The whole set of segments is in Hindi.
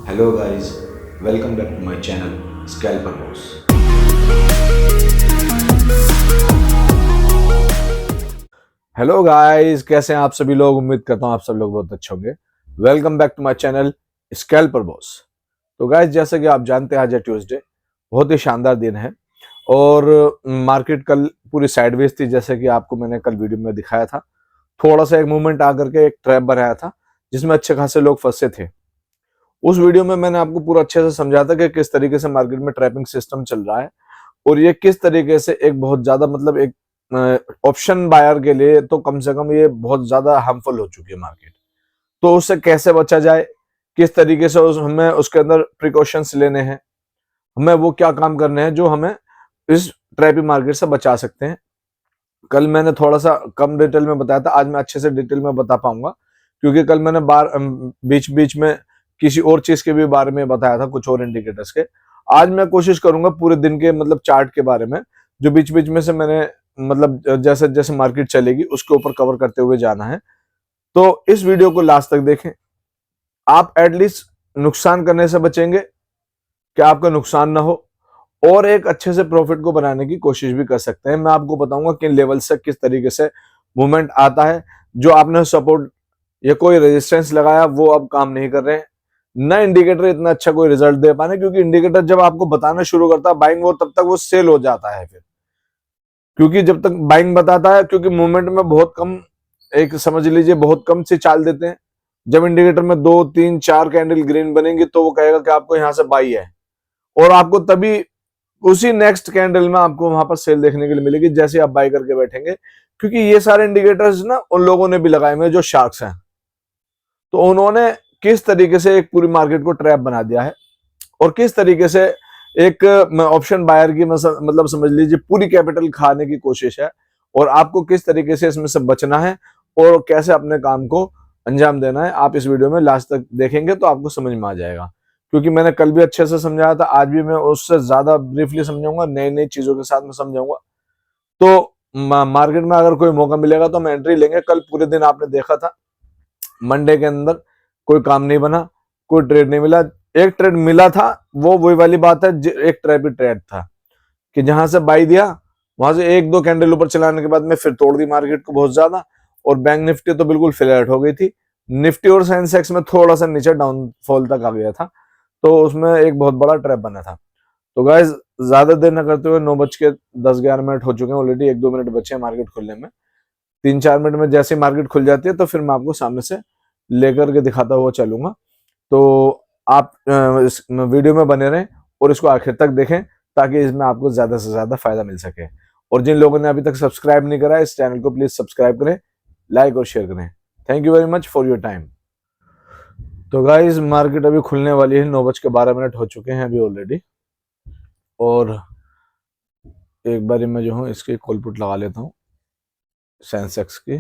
Hello guys, welcome back to my channel Scalper Boss. Hello guys, कैसे हैं आप सभी लोग। उम्मीद करता हूं आप सब लोग बहुत अच्छे होंगे। Welcome back to my channel scalper boss. तो गाइस, जैसे कि आप जानते हैं आज है ट्यूसडे, बहुत ही शानदार दिन है और मार्केट कल पूरी साइडवेज थी। जैसे कि आपको मैंने कल वीडियो में दिखाया था, थोड़ा सा एक मूवमेंट आकर के एक ट्रैप बनाया था जिसमें अच्छे खासे लोग फंसे थे। उस वीडियो में मैंने आपको पूरा अच्छे से समझाया था कि किस तरीके से मार्केट में ट्रैपिंग सिस्टम चल रहा है और ये किस तरीके से एक बहुत ज्यादा मतलब एक ऑप्शन बायर के लिए तो कम से कम ये बहुत ज्यादा हार्मफुल हो चुकी है मार्केट। तो उससे कैसे बचा जाए, किस तरीके से हमें उसके अंदर प्रिकॉशंस लेने हैं, हमें वो क्या काम करने हैं जो हमें इस ट्रैपिंग मार्केट से बचा सकते हैं। कल मैंने थोड़ा सा कम डिटेल में बताया था, आज मैं अच्छे से डिटेल में बता पाऊंगा क्योंकि कल मैंने बीच बीच में किसी और चीज के भी बारे में बताया था, कुछ और इंडिकेटर्स के। आज मैं कोशिश करूंगा पूरे दिन के मतलब चार्ट के बारे में, जो बीच बीच में से मैंने मतलब जैसे जैसे मार्केट चलेगी उसके ऊपर कवर करते हुए जाना है। तो इस वीडियो को लास्ट तक देखें, आप एटलीस्ट नुकसान करने से बचेंगे कि आपका नुकसान ना हो और एक अच्छे से प्रॉफिट को बनाने की कोशिश भी कर सकते हैं। मैं आपको बताऊंगा किन लेवल से किस तरीके से मूवमेंट आता है। जो आपने सपोर्ट या कोई रेजिस्टेंस लगाया वो अब काम नहीं कर रहे हैं, ना इंडिकेटर इतना अच्छा कोई रिजल्ट दे पा रहे, क्योंकि इंडिकेटर जब आपको बताना शुरू करता है बाइंग वो तब तक वो सेल हो जाता है फिर, क्योंकि जब तक बाइंग बताता है, क्योंकि मूवमेंट में बहुत कम, एक समझ लीजिए बहुत कम से चाल देते हैं। जब इंडिकेटर में 2 3 4 कैंडल ग्रीन बनेंगी तो वो कहेगा कि आपको यहां से बाई है और आपको तभी उसी नेक्स्ट कैंडल में आपको वहां पर सेल देखने के लिए मिलेगी जैसे आप बाई करके बैठेंगे, क्योंकि ये सारे इंडिकेटर्स ना उन लोगों ने भी लगाए हुए जो शार्क्स हैं। तो उन्होंने किस तरीके से एक पूरी मार्केट को ट्रैप बना दिया है और किस तरीके से एक ऑप्शन बायर की मतलब समझ लीजिए पूरी कैपिटल खाने की कोशिश है और आपको किस तरीके से इसमें से बचना है और कैसे अपने काम को अंजाम देना है, आप इस वीडियो में लास्ट तक देखेंगे तो आपको समझ में आ जाएगा। क्योंकि मैंने कल भी अच्छे से समझाया था, आज भी मैं उससे ज्यादा ब्रीफली समझाऊंगा, नई नई चीजों के साथ में समझाऊंगा। तो मार्केट में अगर कोई मौका मिलेगा तो हम एंट्री लेंगे। कल पूरे दिन आपने देखा था मंडे के अंदर कोई काम नहीं बना, कोई ट्रेड नहीं मिला। एक ट्रेड मिला था, वो वही वाली बात है, एक ट्रैप ट्रेड था कि जहां से बाई दिया वहां से एक दो कैंडल ऊपर चलाने के बाद में फिर तोड़ दी मार्केट को बहुत ज्यादा और बैंक निफ्टी तो बिल्कुल फ्लैट हो गई थी। निफ्टी और सेंसेक्स में थोड़ा सा नीचे डाउनफॉल तक आ गया था, तो उसमें एक बहुत बड़ा ट्रैप बना था। तो गाइज, ज्यादा देर न करते हुए 9:10-11 हो चुके हैं ऑलरेडी, 1-2 मिनट बचे हैं मार्केट खुलने में। 3-4 मिनट में जैसे ही मार्केट खुल जाती है तो फिर मैं आपको सामने से लेकर के दिखाता हुआ चलूंगा। तो आप इस वीडियो में बने रहें और इसको आखिर तक देखें ताकि इसमें आपको ज्यादा से ज्यादा फायदा मिल सके। और जिन लोगों ने अभी तक सब्सक्राइब नहीं करा है इस चैनल को प्लीज सब्सक्राइब करें, लाइक और शेयर करें। Thank you very much for your time. तो गाइज, मार्केट अभी खुलने वाली है, 9:12 हो चुके हैं अभी ऑलरेडी। और एक बारी मैं जो हूँ इसकी कॉल पुट लगा लेता हूँ, सेंसेक्स की,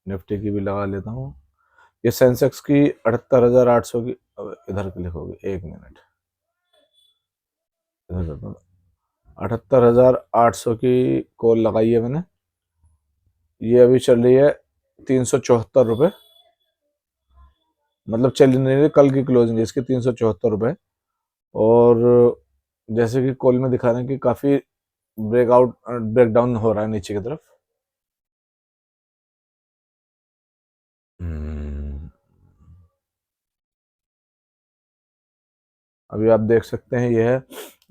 निफ्टी की भी लगा लेता हूँ। ये सेंसेक्स की 78,800 की, इधर क्लिक होगी, 1 मिनट इधर करता हूँ। 78,800 की कॉल लगाई है मैंने। ये अभी चल रही है 374 रुपये, मतलब चल नहीं रही, कल की क्लोजिंग है इसकी 374 रुपये। और जैसे कि कॉल में दिखा रहे हैं कि काफी ब्रेकडाउन हो रहा है नीचे की तरफ। अभी आप देख सकते हैं ये है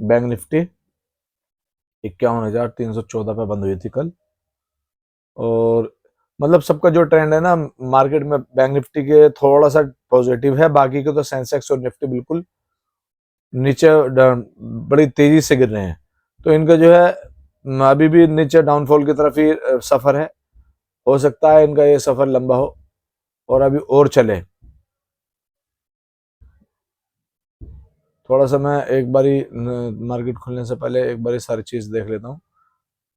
बैंक निफ्टी 51,314 पे बंद हुई थी कल। और मतलब सबका जो ट्रेंड है ना मार्केट में, बैंक निफ्टी के थोड़ा सा पॉजिटिव है, बाकी के तो सेंसेक्स और निफ्टी बिल्कुल नीचे बड़ी तेजी से गिर रहे हैं। तो इनका जो है अभी भी नीचे डाउनफॉल की तरफ ही सफर है। हो सकता है इनका ये सफर लंबा हो और अभी और चले। थोड़ा सा मैं एक बारी मार्केट खुलने से पहले एक बारी सारी चीज देख लेता हूँ,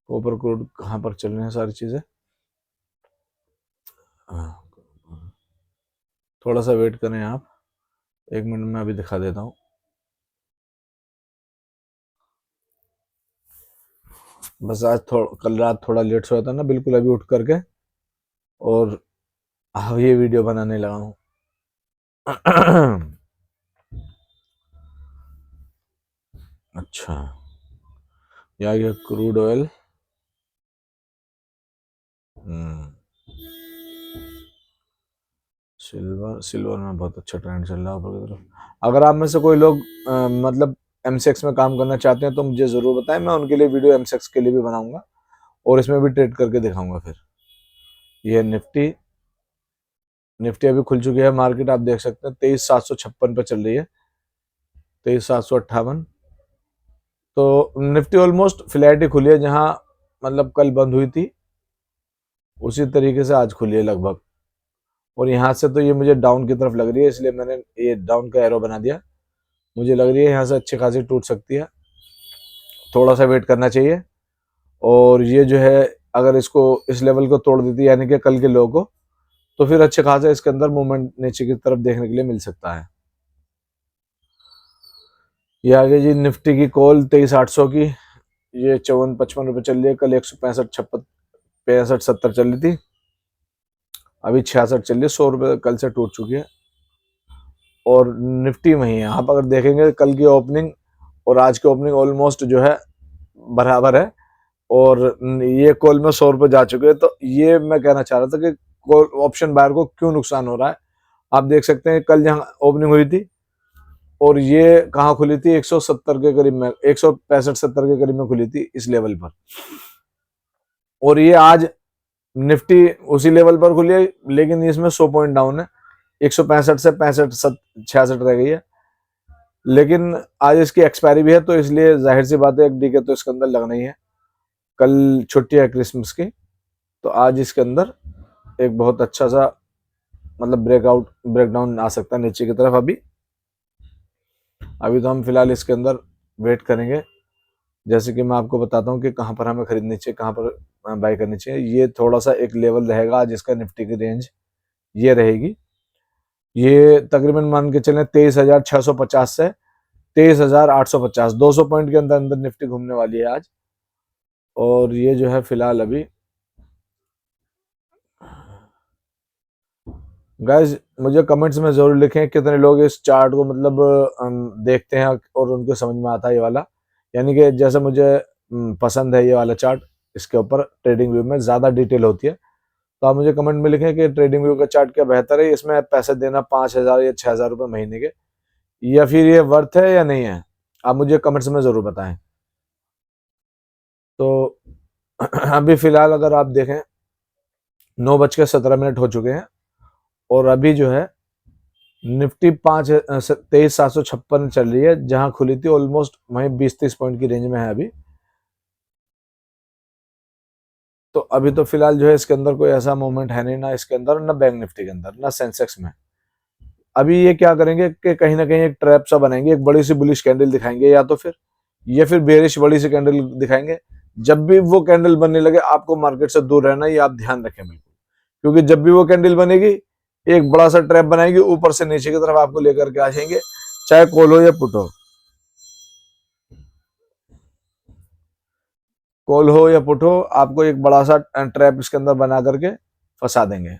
ऊपर क्रूड कहाँ पर चल रही हैं सारी चीजें। हाँ, थोड़ा सा वेट करें आप, 1 मिनट में अभी दिखा देता हूँ। बस आज कल रात थोड़ा लेट सोया था ना, बिल्कुल अभी उठ करके और अब ये वीडियो बनाने लगा हूँ। अच्छा, या ये क्रूड ऑयल। सिल्वर, सिल्वर में बहुत अच्छा ट्रेंड चल रहा है ऊपर की तरफ। अगर आप में से कोई लोग मतलब एमसेक्स में काम करना चाहते हैं तो मुझे जरूर बताएं, मैं उनके लिए वीडियो एमसेक्स के लिए भी बनाऊंगा और इसमें भी ट्रेड करके दिखाऊंगा। फिर ये निफ्टी, निफ्टी अभी खुल चुकी है मार्केट, आप देख सकते हैं 23,756 पे चल रही है, 23,758। तो निफ्टी ऑलमोस्ट फ्लैट ही खुली है, जहां मतलब कल बंद हुई थी उसी तरीके से आज खुली है लगभग। और यहाँ से तो ये मुझे डाउन की तरफ लग रही है, इसलिए मैंने ये डाउन का एरो बना दिया। मुझे लग रही है यहाँ से अच्छी खासी टूट सकती है, थोड़ा सा वेट करना चाहिए। और ये जो है अगर इसको इस लेवल को तोड़ देती है यानी कि कल के लो को, तो फिर अच्छे खासा इसके अंदर मूवमेंट नीचे की तरफ देखने के लिए मिल सकता है। ये आगे जी निफ्टी की कॉल 23,800 की, ये 54-55 रुपये चल रही है। कल 165-56-65-70 चल रही थी, अभी 66 चल रही है। 100 रुपये कल से टूट चुकी है। और निफ्टी वही है, आप अगर देखेंगे कल की ओपनिंग और आज की ओपनिंग ऑलमोस्ट जो है बराबर है। और ये कॉल में 100 रुपये जा चुके हैं। तो ये मैं कहना चाह रहा था कि कॉल ऑप्शन बायर को क्यों नुकसान हो रहा है। आप देख सकते हैं कल जहां ओपनिंग हुई थी और ये कहाँ खुली थी, 170 के करीब में, 165-70 के करीब में खुली थी इस लेवल पर। और ये आज निफ्टी उसी लेवल पर खुली है, लेकिन इसमें 100 पॉइंट डाउन है, 165 से 65-66 रह गई है। लेकिन आज इसकी एक्सपायरी भी है, तो इसलिए जाहिर सी बात है एक डीके तो इसके अंदर लगना ही है। कल छुट्टी है क्रिसमस की, तो आज इसके अंदर एक बहुत अच्छा सा मतलब ब्रेकडाउन आ सकता है नीचे की तरफ। अभी तो हम फिलहाल इसके अंदर वेट करेंगे। जैसे कि मैं आपको बताता हूँ कि कहाँ पर हमें खरीदनी चाहिए, कहाँ पर बाय करनी चाहिए। ये थोड़ा सा एक लेवल रहेगा जिसका निफ्टी की रेंज ये रहेगी, ये तकरीबन मान के चलें 23,650 से 23,850, 200 पॉइंट के अंदर अंदर निफ्टी घूमने वाली है आज। और ये जो है फिलहाल अभी गाइस, मुझे कमेंट्स में जरूर लिखें कितने लोग इस चार्ट को मतलब देखते हैं और उनको समझ में आता है ये वाला। यानी कि जैसे मुझे पसंद है ये वाला चार्ट, इसके ऊपर ट्रेडिंग व्यू में ज़्यादा डिटेल होती है। तो आप मुझे कमेंट में लिखें कि ट्रेडिंग व्यू का चार्ट क्या बेहतर है, इसमें पैसे देना 5,000 या 6,000 रुपये महीने के, या फिर ये वर्थ है या नहीं है, आप मुझे कमेंट्स में ज़रूर बताएं। तो अभी फिलहाल अगर आप देखें 9:17 हो चुके हैं और अभी जो है निफ्टी 23,756 चल रही है, जहां खुली थी ऑलमोस्ट वहीं 20-30 पॉइंट की रेंज में है अभी। तो अभी तो फिलहाल जो है इसके अंदर कोई ऐसा मूवमेंट है नहीं, ना इसके अंदर, ना बैंक निफ्टी के अंदर, ना सेंसेक्स में। अभी ये क्या करेंगे कि कहीं ना कहीं एक ट्रैप सा बनाएंगे, एक बड़ी सी बुलिश कैंडल दिखाएंगे या फिर बेरिश बड़ी सी कैंडल दिखाएंगे। जब भी वो कैंडल बनने लगे आपको मार्केट से दूर रहना, ये आप ध्यान रखें बिल्कुल। क्योंकि जब भी वो कैंडल बनेगी एक बड़ा सा ट्रैप बनाएगी, ऊपर से नीचे की तरफ आपको लेकर के आ जाएंगे, चाहे कॉल हो या पुट हो। कॉल हो या पुट हो, आपको एक बड़ा सा ट्रैप इसके अंदर बना करके फंसा देंगे।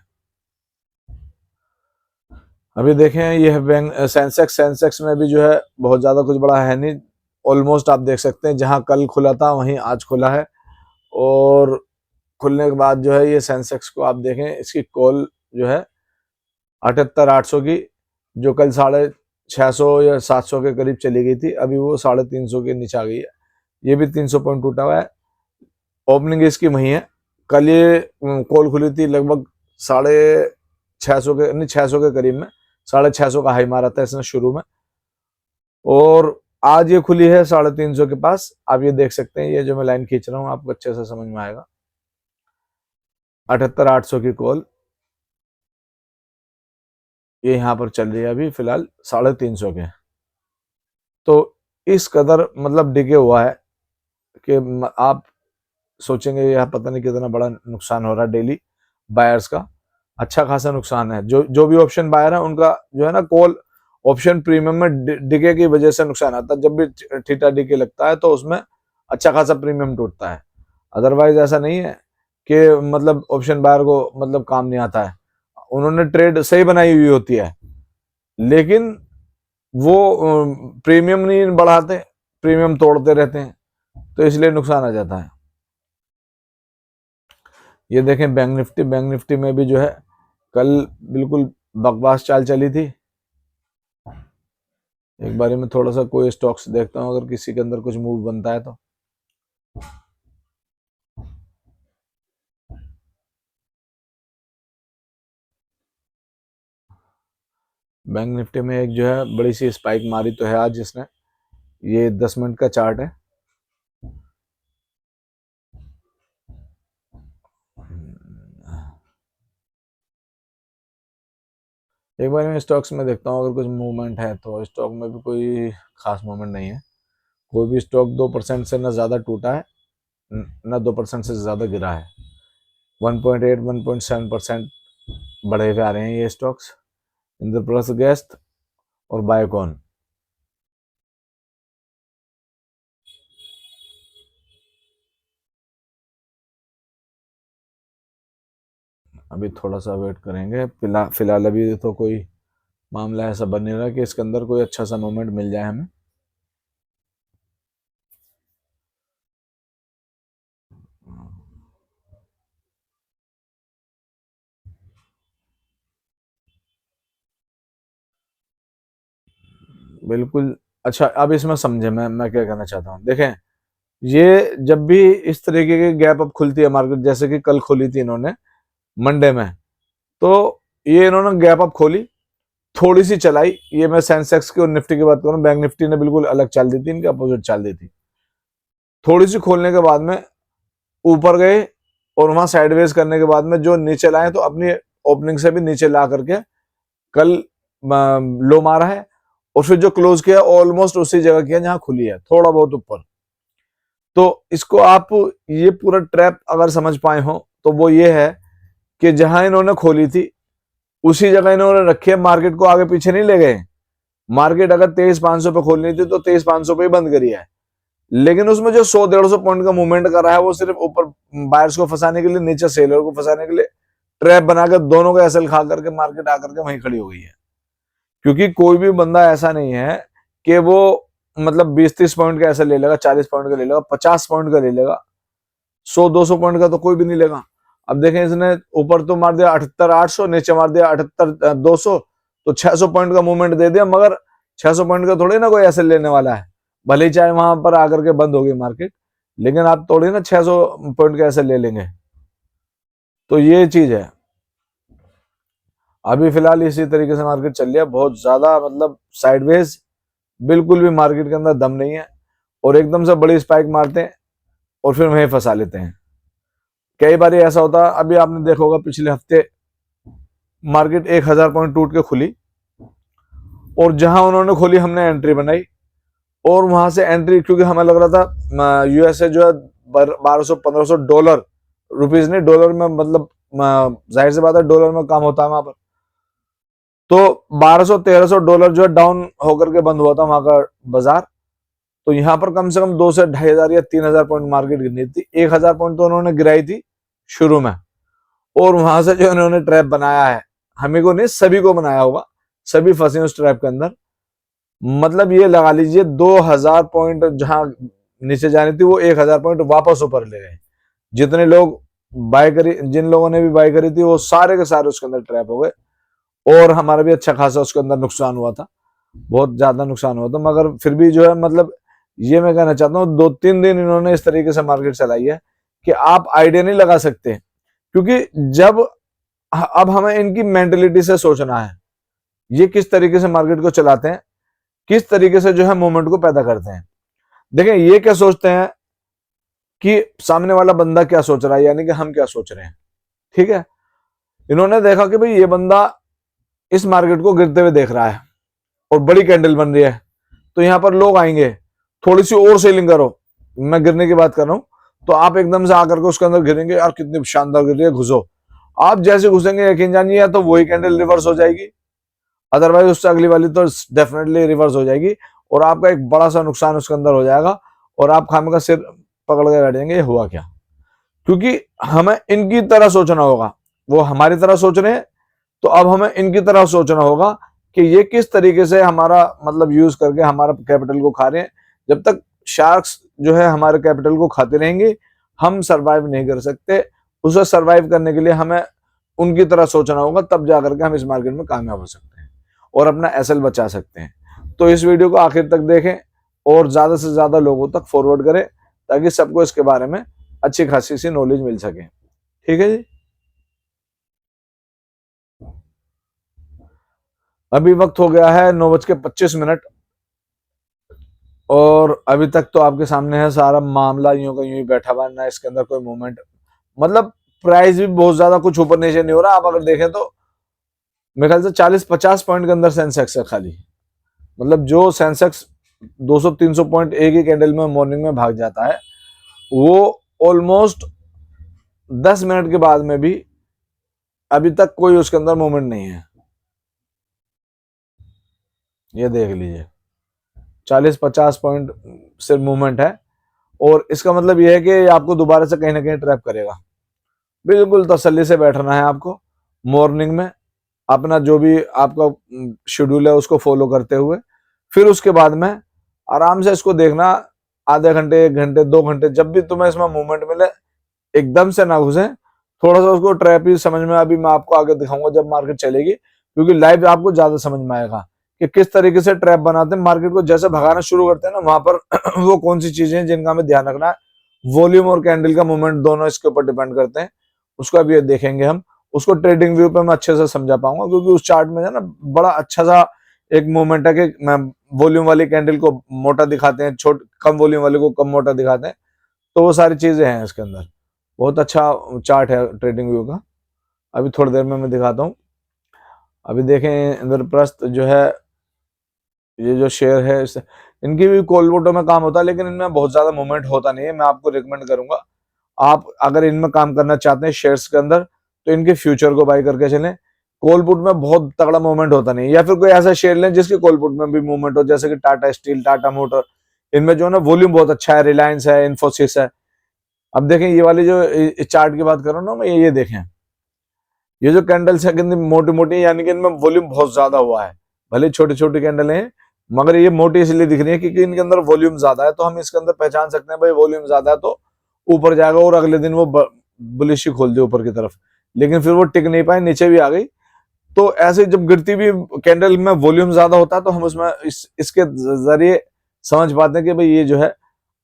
अभी देखें ये है बैंक सेंसेक्स में भी जो है बहुत ज्यादा कुछ बड़ा है नहीं। ऑलमोस्ट आप देख सकते हैं जहां कल खुला था वहीं आज खुला है। और खुलने के बाद जो है ये सेंसेक्स को आप देखें, इसकी कॉल जो है 78,800 की, जो कल 650 या 700 के करीब चली गई थी, अभी वो 350 के नीचे आ गई है। ये भी 300 पॉइंट टूटा हुआ है। ओपनिंग इसकी वही है। कल ये कॉल खुली थी लगभग 650 के, नहीं 600 के करीब में, 650 का हाई मारा था इसने शुरू में। और आज ये खुली है 350 के पास। आप ये देख सकते हैं, ये जो मैं लाइन खींच रहा हूँ आपको अच्छे से समझ में आएगा। 78,800 की कॉल ये यहाँ पर चल रही है अभी फिलहाल 350 के। तो इस कदर मतलब डिगे हुआ है कि आप सोचेंगे यह पता नहीं कितना बड़ा नुकसान हो रहा है डेली बायर्स का। अच्छा खासा नुकसान है। जो भी ऑप्शन बायर है उनका जो है ना, कॉल ऑप्शन प्रीमियम में डिके की वजह से नुकसान आता है। जब भी थीटा डिके लगता है तो उसमें अच्छा खासा प्रीमियम टूटता है। अदरवाइज ऐसा नहीं है कि मतलब ऑप्शन बायर को मतलब काम नहीं आता है। उन्होंने ट्रेड सही बनाई हुई होती है, लेकिन वो प्रीमियम नहीं बढ़ाते, प्रीमियम तोड़ते रहते हैं, तो इसलिए नुकसान आ जाता है। ये देखें बैंक निफ्टी में भी जो है कल बिल्कुल बकवास चाल चली थी। एक बारी में थोड़ा सा कोई स्टॉक्स देखता हूं, अगर किसी के अंदर कुछ मूव बनता है तो। बैंक निफ्टी में एक जो है बड़ी सी स्पाइक मारी तो है आज जिसने। ये 10 मिनट का चार्ट है। एक बार मैं स्टॉक्स में देखता हूँ अगर कुछ मूवमेंट है तो। स्टॉक में भी कोई खास मूवमेंट नहीं है। कोई भी स्टॉक 2% से ना ज़्यादा टूटा है, ना 2% से ज़्यादा गिरा है। 1.8 1.7% बढ़े हुए आ रहे हैं ये स्टॉक्स, इंद्रप्रस्थ गैस और बायोकॉन। अभी थोड़ा सा वेट करेंगे। फिलहाल अभी तो कोई मामला ऐसा बन नहीं रहा कि इसके अंदर कोई अच्छा सा मोमेंट मिल जाए हमें। बिल्कुल। अच्छा, अब इसमें समझे मैं क्या कहना चाहता हूँ। देखें, ये जब भी इस तरीके की गैप अप खुलती है मार्केट, जैसे कि कल खोली थी इन्होंने मंडे में, तो ये इन्होंने गैप अप खोली, थोड़ी सी चलाई। ये मैं सेंसेक्स की और निफ्टी की बात करूं, बैंक निफ्टी ने बिल्कुल अलग चाल दी थी, इनके अपोजिट चाल दी थी। थोड़ी सी खोलने के बाद में ऊपर गए और वहां साइडवेज करने के बाद में जो नीचे लाए, तो अपनी ओपनिंग से भी नीचे ला करके कल लो मारा है, और फिर जो क्लोज किया ऑलमोस्ट उसी जगह किया जहां खुली है, थोड़ा बहुत ऊपर। तो इसको आप ये पूरा ट्रैप अगर समझ पाए हो तो वो ये है कि जहां इन्होंने खोली थी उसी जगह इन्होंने रखी है, मार्केट को आगे पीछे नहीं ले गए। मार्केट अगर 23,500 पे खोलनी थी तो 23,500 पे ही बंद करी है, लेकिन उसमें जो 100-150 पॉइंट का मूवमेंट कर रहा है वो सिर्फ ऊपर बायर्स को फंसाने के लिए, नीचे सेलर को फंसाने के लिए ट्रैप बनाकर दोनों का एसएल खा करके मार्केट आकर के वहीं खड़ी हो गई है। क्योंकि कोई भी बंदा ऐसा नहीं है कि वो मतलब 20-30 पॉइंट का ऐसा ले लेगा, 40 पॉइंट का ले लेगा, 50 पॉइंट का ले लेगा, 100-200 पॉइंट का तो कोई भी नहीं लेगा। अब देखें, इसने ऊपर तो मार दिया 78,800, नीचे मार दिया 78,200, तो 600 पॉइंट का मूवमेंट दे दिया। मगर 600 पॉइंट का थोड़ी ना कोई ऐसे लेने वाला है, भले ही चाहे वहां पर आकर के बंद होगी मार्केट, लेकिन आप थोड़ी ना 600 पॉइंट का ऐसे ले लेंगे। तो ये चीज है। अभी फिलहाल इसी तरीके से मार्केट चल रही है, बहुत ज्यादा मतलब साइडवेज, बिल्कुल भी मार्केट के अंदर दम नहीं है, और एकदम से बड़ी स्पाइक मारते हैं और फिर वहीं फंसा लेते हैं। कई बार ऐसा होता है, अभी आपने देखा होगा पिछले हफ्ते मार्केट 1,000 पॉइंट टूट के खुली, और जहां उन्होंने खोली हमने एंट्री बनाई, और वहां से एंट्री, क्योंकि हमें लग रहा था यूएसए जो है 1200-1500 रुपीज नहीं, डॉलर में, मतलब जाहिर सी बात है डॉलर में काम होता है वहां पर, तो $1,200-1,300 जो है डाउन होकर के बंद हुआ था वहां का बाजार। तो यहाँ पर कम से कम 2 से 2,500 या 3,000 पॉइंट मार्केट गिरनी थी। 1,000 पॉइंट तो उन्होंने गिराई थी शुरू में, और वहां से जो उन्होंने ट्रैप बनाया है, हमें को नहीं सभी को बनाया होगा, सभी फंसे उस ट्रैप के अंदर। मतलब ये लगा लीजिए 2,000 पॉइंट जहां नीचे जानी थी, वो 1,000 पॉइंट वापस ऊपर ले गए। जितने लोग बाय करी, जिन लोगों ने भी बाय करी थी, वो सारे के सारे उसके अंदर ट्रैप हो गए, और हमारा भी अच्छा खासा उसके अंदर नुकसान हुआ था, बहुत ज्यादा नुकसान हुआ था। मगर फिर भी जो है, मतलब ये मैं कहना चाहता हूँ, 2-3 दिन इन्होंने इस तरीके से मार्केट चलाई है कि आप आइडिया नहीं लगा सकते। क्योंकि जब अब हमें इनकी मेंटेलिटी से सोचना है, ये किस तरीके से मार्केट को चलाते हैं, किस तरीके से जो है मूवमेंट को पैदा करते हैं। देखें, ये क्या सोचते हैं कि सामने वाला बंदा क्या सोच रहा है, यानी कि हम क्या सोच रहे हैं। ठीक है, इन्होंने देखा कि भाई ये बंदा इस मार्केट को गिरते हुए देख रहा है और बड़ी कैंडल बन रही है, तो यहां पर लोग आएंगे, थोड़ी सी और सेलिंग करो, मैं गिरने की बात कर रहा हूं, तो आप एकदम से आकर के उसके अंदर गिरेंगे, यार कितनी शानदार गिर रही है, घुसो। आप जैसे घुसेंगे, यकीन जानिए, या तो वही कैंडल रिवर्स हो जाएगी, अदरवाइज उससे अगली वाली तो डेफिनेटली रिवर्स हो जाएगी, और आपका एक बड़ा सा नुकसान उसके अंदर हो जाएगा, और आप खामे का सिर पकड़ के बैठ जाएंगे, ये हुआ क्या। क्योंकि हमें इनकी तरह सोचना होगा, वो हमारी तरह सोच रहे हैं, तो अब हमें इनकी तरह सोचना होगा कि ये किस तरीके से हमारा मतलब यूज करके हमारा कैपिटल को खा रहे हैं। जब तक शार्क्स जो है हमारे कैपिटल को खाते रहेंगे, हम सरवाइव नहीं कर सकते। उसे सरवाइव करने के लिए हमें उनकी तरह सोचना होगा, तब जाकर के हम इस मार्केट में कामयाब हो सकते हैं और अपना एसएल बचा सकते हैं। तो इस वीडियो को आखिर तक देखें और ज्यादा से ज्यादा लोगों तक फॉरवर्ड करें, ताकि सबको इसके बारे में अच्छी खासी सी नॉलेज मिल सके। ठीक है जी। अभी वक्त हो गया है 9:25 और अभी तक तो आपके सामने है सारा मामला यूं का यूं ही बैठा हुआ है, ना इसके अंदर कोई मूवमेंट, मतलब प्राइस भी बहुत ज्यादा कुछ ऊपर नीचे नहीं हो रहा। आप अगर देखें तो मेरे ख्याल से 40-50 पॉइंट के अंदर सेंसेक्स है खाली। मतलब जो सेंसेक्स 200-300 पॉइंट एक ही कैंडल में मॉर्निंग में भाग जाता है, वो ऑलमोस्ट 10 मिनट के बाद में भी अभी तक कोई उसके अंदर मूवमेंट नहीं है। ये देख लीजिए 40-50 पॉइंट सिर्फ मूवमेंट है, और इसका मतलब यह है कि आपको दोबारा से कहीं ना कहीं ट्रैप करेगा। बिल्कुल तसल्ली से बैठना है आपको, मॉर्निंग में अपना जो भी आपका शेड्यूल है उसको फॉलो करते हुए, फिर उसके बाद में आराम से इसको देखना, आधे घंटे, 1 घंटे, 2 घंटे, जब भी तुम्हें इसमें मूवमेंट मिले एकदम से ना घुसे, थोड़ा सा उसको ट्रैप ही समझ में। अभी मैं आपको आगे दिखाऊंगा जब मार्केट चलेगी, क्योंकि लाइव आपको ज्यादा समझ में आएगा कि किस तरीके से ट्रैप बनाते हैं। मार्केट को जैसे भगाना शुरू करते हैं ना, वहां पर वो कौन सी चीजें हैं जिनका हमें ध्यान रखना है। वॉल्यूम और कैंडल का मूवमेंट दोनों इसके ऊपर डिपेंड करते हैं, उसको अभी देखेंगे हम। उसको ट्रेडिंग व्यू पे मैं अच्छे से समझा पाऊंगा, क्योंकि उस चार्ट में है ना बड़ा अच्छा सा एक मूवमेंट है कि मैं वॉल्यूम वाली कैंडल को मोटा दिखाते हैं, कम वॉल्यूम वाले को कम मोटा दिखाते हैं, तो वो सारी चीजें हैं इसके अंदर। बहुत अच्छा चार्ट है ट्रेडिंग व्यू का। अभी थोड़ी देर में मैं दिखाता हूँ। अभी देखें इंद्रप्रस्थ जो है, ये जो शेयर है इनकी भी कॉल वोटों में काम होता है, लेकिन इनमें बहुत ज्यादा मूवमेंट होता नहीं है। मैं आपको रिकमेंड करूंगा, आप अगर इनमें काम करना चाहते हैं शेयर्स के अंदर, तो इनके फ्यूचर को बाय करके चलें। कॉल पुट में बहुत तगड़ा मूवमेंट होता नहीं है, या फिर कोई ऐसा शेयर लें जिसके कॉल पुट में भी मूवमेंट हो, जैसे कि टाटा स्टील, टाटा मोटर, इनमें जो है ना वॉल्यूम बहुत अच्छा है, रिलायंस है, इन्फोसिस है। अब देखें ये वाली जो चार्ट की बात कर रहा हूँ ना मैं, ये देखें, ये जो कैंडल्स है कितनी मोटी मोटी, यानी कि इनमें वॉल्यूम बहुत ज्यादा हुआ है। भले छोटी छोटी कैंडल हैं, मगर ये मोटी इसलिए दिख रही है क्योंकि इनके अंदर वॉल्यूम ज्यादा है। तो हम इसके अंदर पहचान सकते हैं भाई वॉल्यूम ज्यादा है तो ऊपर जाएगा, और अगले दिन वो बुलिश ही खोल दे ऊपर की तरफ, लेकिन फिर वो टिक नहीं पाए, नीचे भी आ गई। तो ऐसे जब गिरती भी कैंडल में वॉल्यूम ज्यादा होता है, तो हम उसमें इसके जरिए समझ पाते हैं कि भाई ये जो है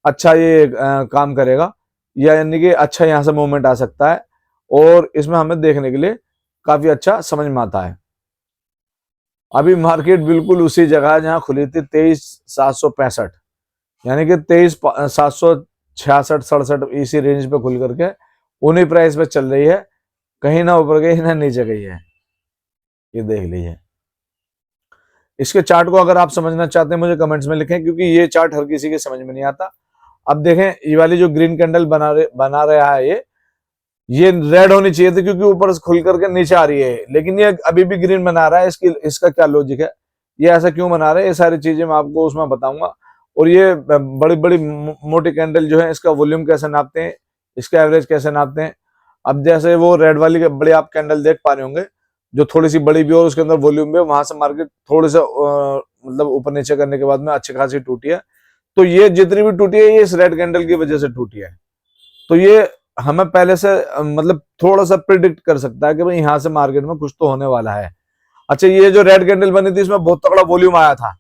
अच्छा ये काम करेगा, या यानी कि अच्छा यहाँ से मूवमेंट आ सकता है, और इसमें हमें देखने के लिए काफी अच्छा समझ में आता है। अभी मार्केट बिल्कुल उसी जगह है जहां खुली थी 23,765, यानी कि 23,766-67 इसी रेंज पे खुल करके उन्हीं प्राइस पे चल रही है, कहीं ना ऊपर गई ना नीचे गई है। ये देख लीजिए। इसके चार्ट को अगर आप समझना चाहते हैं मुझे कमेंट्स में लिखें, क्योंकि ये चार्ट हर किसी के समझ में नहीं आता। अब देखें ये वाली जो ग्रीन कैंडल बना रहा है, ये रेड होनी चाहिए थी, क्योंकि ऊपर से खुल करके नीचे आ रही है, लेकिन ये अभी भी ग्रीन बना रहा है। इसका क्या लॉजिक है, ये ऐसा क्यों बना रहा है, ये सारी चीजें मैं आपको उसमें बताऊंगा। और ये बड़ी बड़ी मोटी कैंडल जो है, इसका वॉल्यूम कैसे नापते हैं, इसका एवरेज कैसे नापते हैं। अब जैसे वो रेड वाली बड़ी आप कैंडल देख पा रहे होंगे, जो थोड़ी सी बड़ी भी और उसके अंदर वॉल्यूम भी, वहां से मार्केट थोड़ी सा मतलब ऊपर नीचे करने के बाद में अच्छी खासी टूटी है। तो ये जितनी भी टूटी है, ये इस रेड कैंडल की वजह से टूटी है। तो ये हमें पहले से मतलब थोड़ा सा प्रिडिक्ट कर सकता है कि भाई यहाँ से मार्केट में कुछ तो होने वाला है। अच्छा, ये जो रेड कैंडल बनी थी इसमें बहुत तगड़ा वॉल्यूम आया था,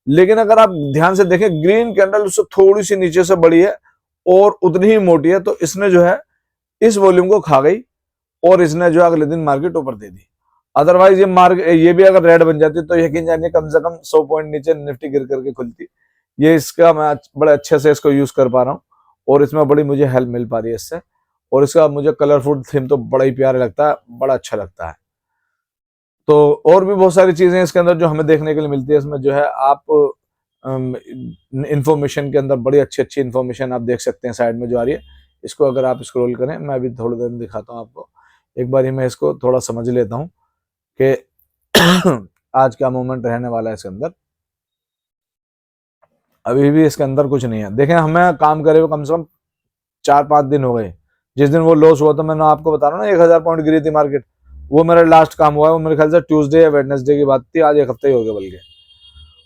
लेकिन अगर आप ध्यान से देखें ग्रीन कैंडल उससे थोड़ी सी नीचे से बड़ी है और उतनी ही मोटी है, तो इसने जो है इस वॉल्यूम को खा गई और इसने जो अगले दिन मार्केट ऊपर दे दी। अदरवाइज ये भी अगर रेड बन जाती तो यकीन जानिए कम से कम 100 पॉइंट नीचे निफ्टी गिर करके खुलती। ये इसका मैं बड़े अच्छे से इसको यूज कर पा रहा हूँ, और इसमें बड़ी मुझे हेल्प मिल पा रही है इससे। और इसका मुझे कलरफुल थीम तो बड़ा ही प्यारा लगता है, बड़ा अच्छा लगता है। तो और भी बहुत सारी चीजें इसके अंदर जो हमें देखने के लिए मिलती है। इसमें जो है आप इंफॉर्मेशन के अंदर बड़ी अच्छी अच्छी इंफॉर्मेशन आप देख सकते हैं साइड में जो आ रही है। इसको अगर आप स्क्रॉल करें, मैं अभी थोड़ी देर में दिखाता हूँ आपको। एक बार ही मैं इसको थोड़ा समझ लेता हूँ कि आज क्या मूवमेंट रहने वाला है इसके अंदर। अभी भी इसके अंदर कुछ नहीं है। देखें, हमें काम करे हुए कम से कम 4-5 दिन हो गए। जिस दिन वो लॉस हुआ था, मैंने आपको बता रहा हूँ ना 1000 पॉइंट गिरी थी मार्केट, वो मेरा लास्ट काम हुआ है। वो मेरे ख्याल से ट्यूसडे या वेडनेसडे की बात थी, आज 1 हफ्ते ही हो गया बल्कि।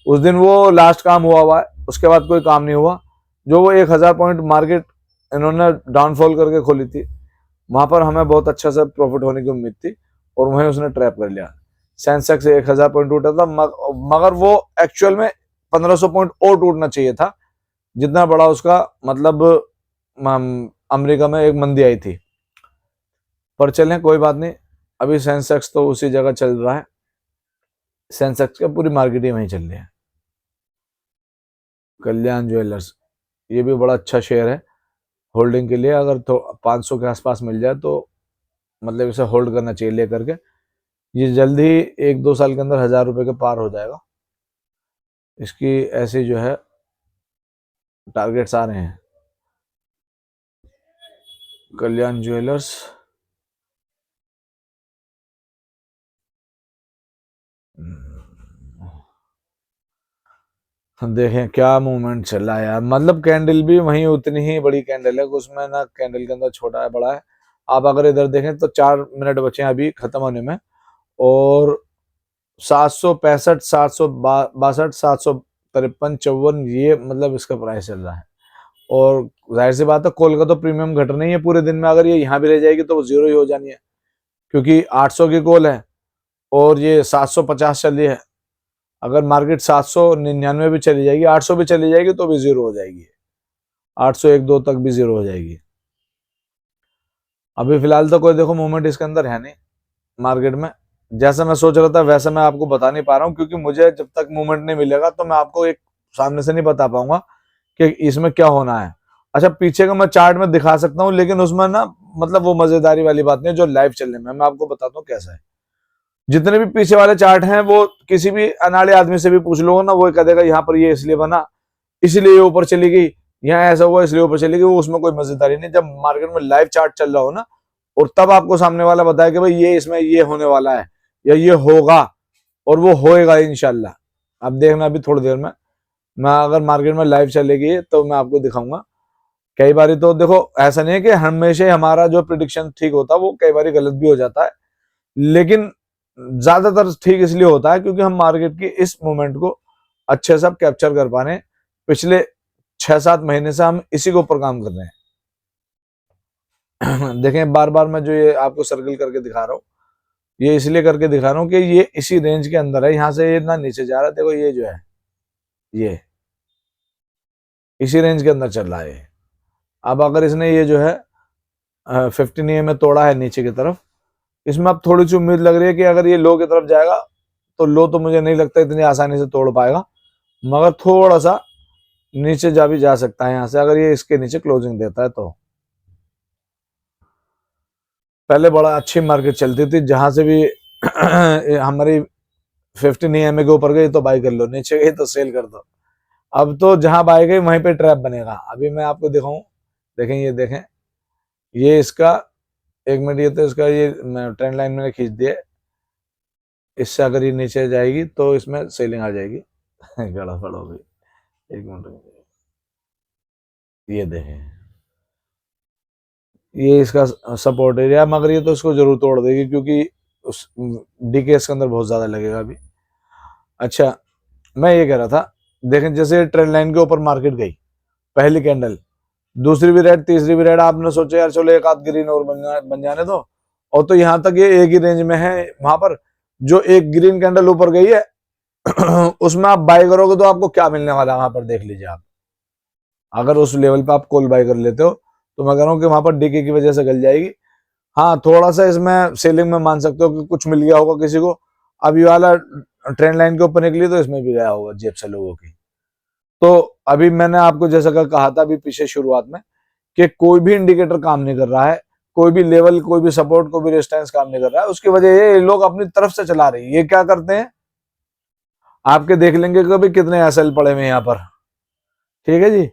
उस दिन वो लास्ट काम हुआ है, उसके बाद कोई काम नहीं हुआ। जो वो 1000 पॉइंट मार्केट इन्होंने डाउनफॉल करके खोली थी, वहां पर हमें बहुत अच्छा सा प्रॉफिट होने की उम्मीद थी और वहीं उसने ट्रैप कर लिया। सेंसेक्स 1000 पॉइंट टूटा था, मगर वो एक्चुअल में 1500 पॉइंट और टूटना चाहिए था, जितना बड़ा उसका मतलब अमेरिका में एक मंदी आई थी। पर चलें कोई बात नहीं, अभी सेंसेक्स तो उसी जगह चल रहा है, सेंसेक्स का पूरी मार्केट ही वहीं चल रही है। कल्याण ज्वेलर्स, ये भी बड़ा अच्छा शेयर है होल्डिंग के लिए, अगर तो 500 के आसपास मिल जाए तो मतलब इसे होल्ड करना चाहिए लेकर के। ये जल्द ही 1-2 साल के अंदर 1000 रुपए के पार हो जाएगा। इसकी ऐसी जो है टारगेट्स आ रहे हैं। कल्याण ज्वेलर्स, देखें क्या मूवमेंट चल रहा है यार, मतलब कैंडल भी वहीं उतनी ही बड़ी कैंडल है, उसमें ना कैंडल के अंदर छोटा है बड़ा है। आप अगर इधर देखें तो 4 मिनट बचे हैं अभी खत्म होने में, और 765, 762, 753, 54, ये मतलब इसका प्राइस चल रहा है। और जाहिर सी बात है कॉल का तो प्रीमियम घट नहीं है पूरे दिन में, अगर ये यहाँ भी रह जाएगी तो वो जीरो ही हो जानी है, क्योंकि 800 की कॉल है और ये 750 चल रही है। अगर मार्केट 799 भी चली जाएगी, 800 भी चली जाएगी तो भी जीरो हो जाएगी, 801-2 तक भी जीरो हो जाएगी। अभी फिलहाल तो कोई देखो मूवमेंट इसके अंदर है नहीं मार्केट में, जैसा मैं सोच रहा था वैसा मैं आपको बता नहीं पा रहा हूँ, क्योंकि मुझे जब तक मूवमेंट नहीं मिलेगा तो मैं आपको एक सामने से नहीं बता पाऊंगा कि इसमें क्या होना है। अच्छा, पीछे का मैं चार्ट में दिखा सकता हूँ, लेकिन उसमें ना मतलब वो मजेदारी वाली बात नहीं जो लाइव चलने में, मैं आपको बताता हूँ कैसा है। जितने भी पीछे वाले चार्ट हैं वो किसी भी अनाड़े आदमी से भी पूछ लो ना, वो कह देगा यहाँ पर ये इसलिए बना, इसलिए ये ऊपर चली गई, यहाँ ऐसा हुआ इसलिए ऊपर चली गई, वो उसमें कोई मजेदारी नहीं। जब मार्केट में लाइव चार्ट चल रहा हो ना, और तब आपको सामने वाला बताया कि भाई ये इसमें ये होने वाला है या ये होगा, और वो होएगा इंशाल्लाह। अब देखना अभी थोड़ी देर में मैं अगर मार्केट में लाइव चलेगी तो मैं आपको दिखाऊंगा। कई बार तो देखो ऐसा नहीं है कि हमेशा हमारा जो प्रिडिक्शन ठीक होता है, वो कई बार गलत भी हो जाता है, लेकिन ज्यादातर ठीक इसलिए होता है क्योंकि हम मार्केट की इस मोमेंट को अच्छे से कैप्चर कर पा रहे हैं। पिछले 6-7 महीने से हम इसी के ऊपर काम कर रहे हैं। देखें बार बार मैं जो ये आपको सर्कल करके दिखा रहा हूँ, ये इसलिए करके दिखा रहा हूँ कि ये इसी रेंज के अंदर है, यहाँ से ये ना नीचे जा रहा है। देखो ये जो है ये इसी रेंज के अंदर चल रहा है। अब अगर इसने ये जो है 15 EM में तोड़ा है नीचे की तरफ, इसमें अब थोड़ी सी उम्मीद लग रही है कि अगर ये लो की तरफ जाएगा तो लो तो मुझे नहीं लगता इतनी आसानी से तोड़ पाएगा, मगर थोड़ा सा नीचे जा भी जा सकता है यहाँ से, अगर ये इसके नीचे क्लोजिंग देता है तो। पहले बड़ा अच्छी मार्केट चलती थी, जहां से भी हमारी 15 EM के ऊपर गई तो बाई कर लो, नीचे गई तो सेल कर दो। अब तो जहां बाई गई वहीं पे ट्रैप बनेगा। अभी मैं आपको दिखाऊं, देखें ये देखें, ये इसका 1 मिनट, ये तो इसका ये ट्रेंड लाइन मैंने खींच दिया, इससे अगर ये नीचे जाएगी तो इसमें सेलिंग आ जाएगी। गड़बड़ हो गई, 1 मिनट, ये देखें ये इसका सपोर्ट एरिया, मगर ये तो इसको जरूर तोड़ देगी क्योंकि उस डीके इसके अंदर बहुत ज्यादा लगेगा अभी। अच्छा, मैं ये कह रहा था, देखें जैसे ट्रेंड लाइन के ऊपर मार्केट गई, पहली कैंडल, दूसरी भी रेड, तीसरी भी रेड, आपने सोचा यार चलो एक आध ग्रीन और बन जाने दो, और तो यहां तक ये एक ही रेंज में है। वहां पर जो एक ग्रीन कैंडल ऊपर गई है उसमें आप बाय करोगे तो आपको क्या मिलने वाला है वहां पर देख लीजिए आप। अगर उस लेवल पे आप कॉल बाय कर लेते हो तो मैं कह रहा हूँ कि वहां पर डीके की वजह से गल जाएगी। हाँ, थोड़ा सा इसमें सेलिंग में मान सकते हो कि कुछ मिल गया होगा किसी को, अभी वाला ट्रेंड लाइन के ऊपर निकली तो इसमें भी गया होगा जेब से लोगों की। तो अभी मैंने आपको जैसा कहा था अभी पीछे शुरुआत में कि कोई भी इंडिकेटर काम नहीं कर रहा है, कोई भी लेवल, कोई भी सपोर्ट, कोई भी रेजिस्टेंस काम नहीं कर रहा है। उसकी वजह ये लोग अपनी तरफ से चला रहे हैं। ये क्या करते हैं, आपके देख लेंगे कभी कितने एसएल पड़े हुए यहाँ पर, ठीक है जी,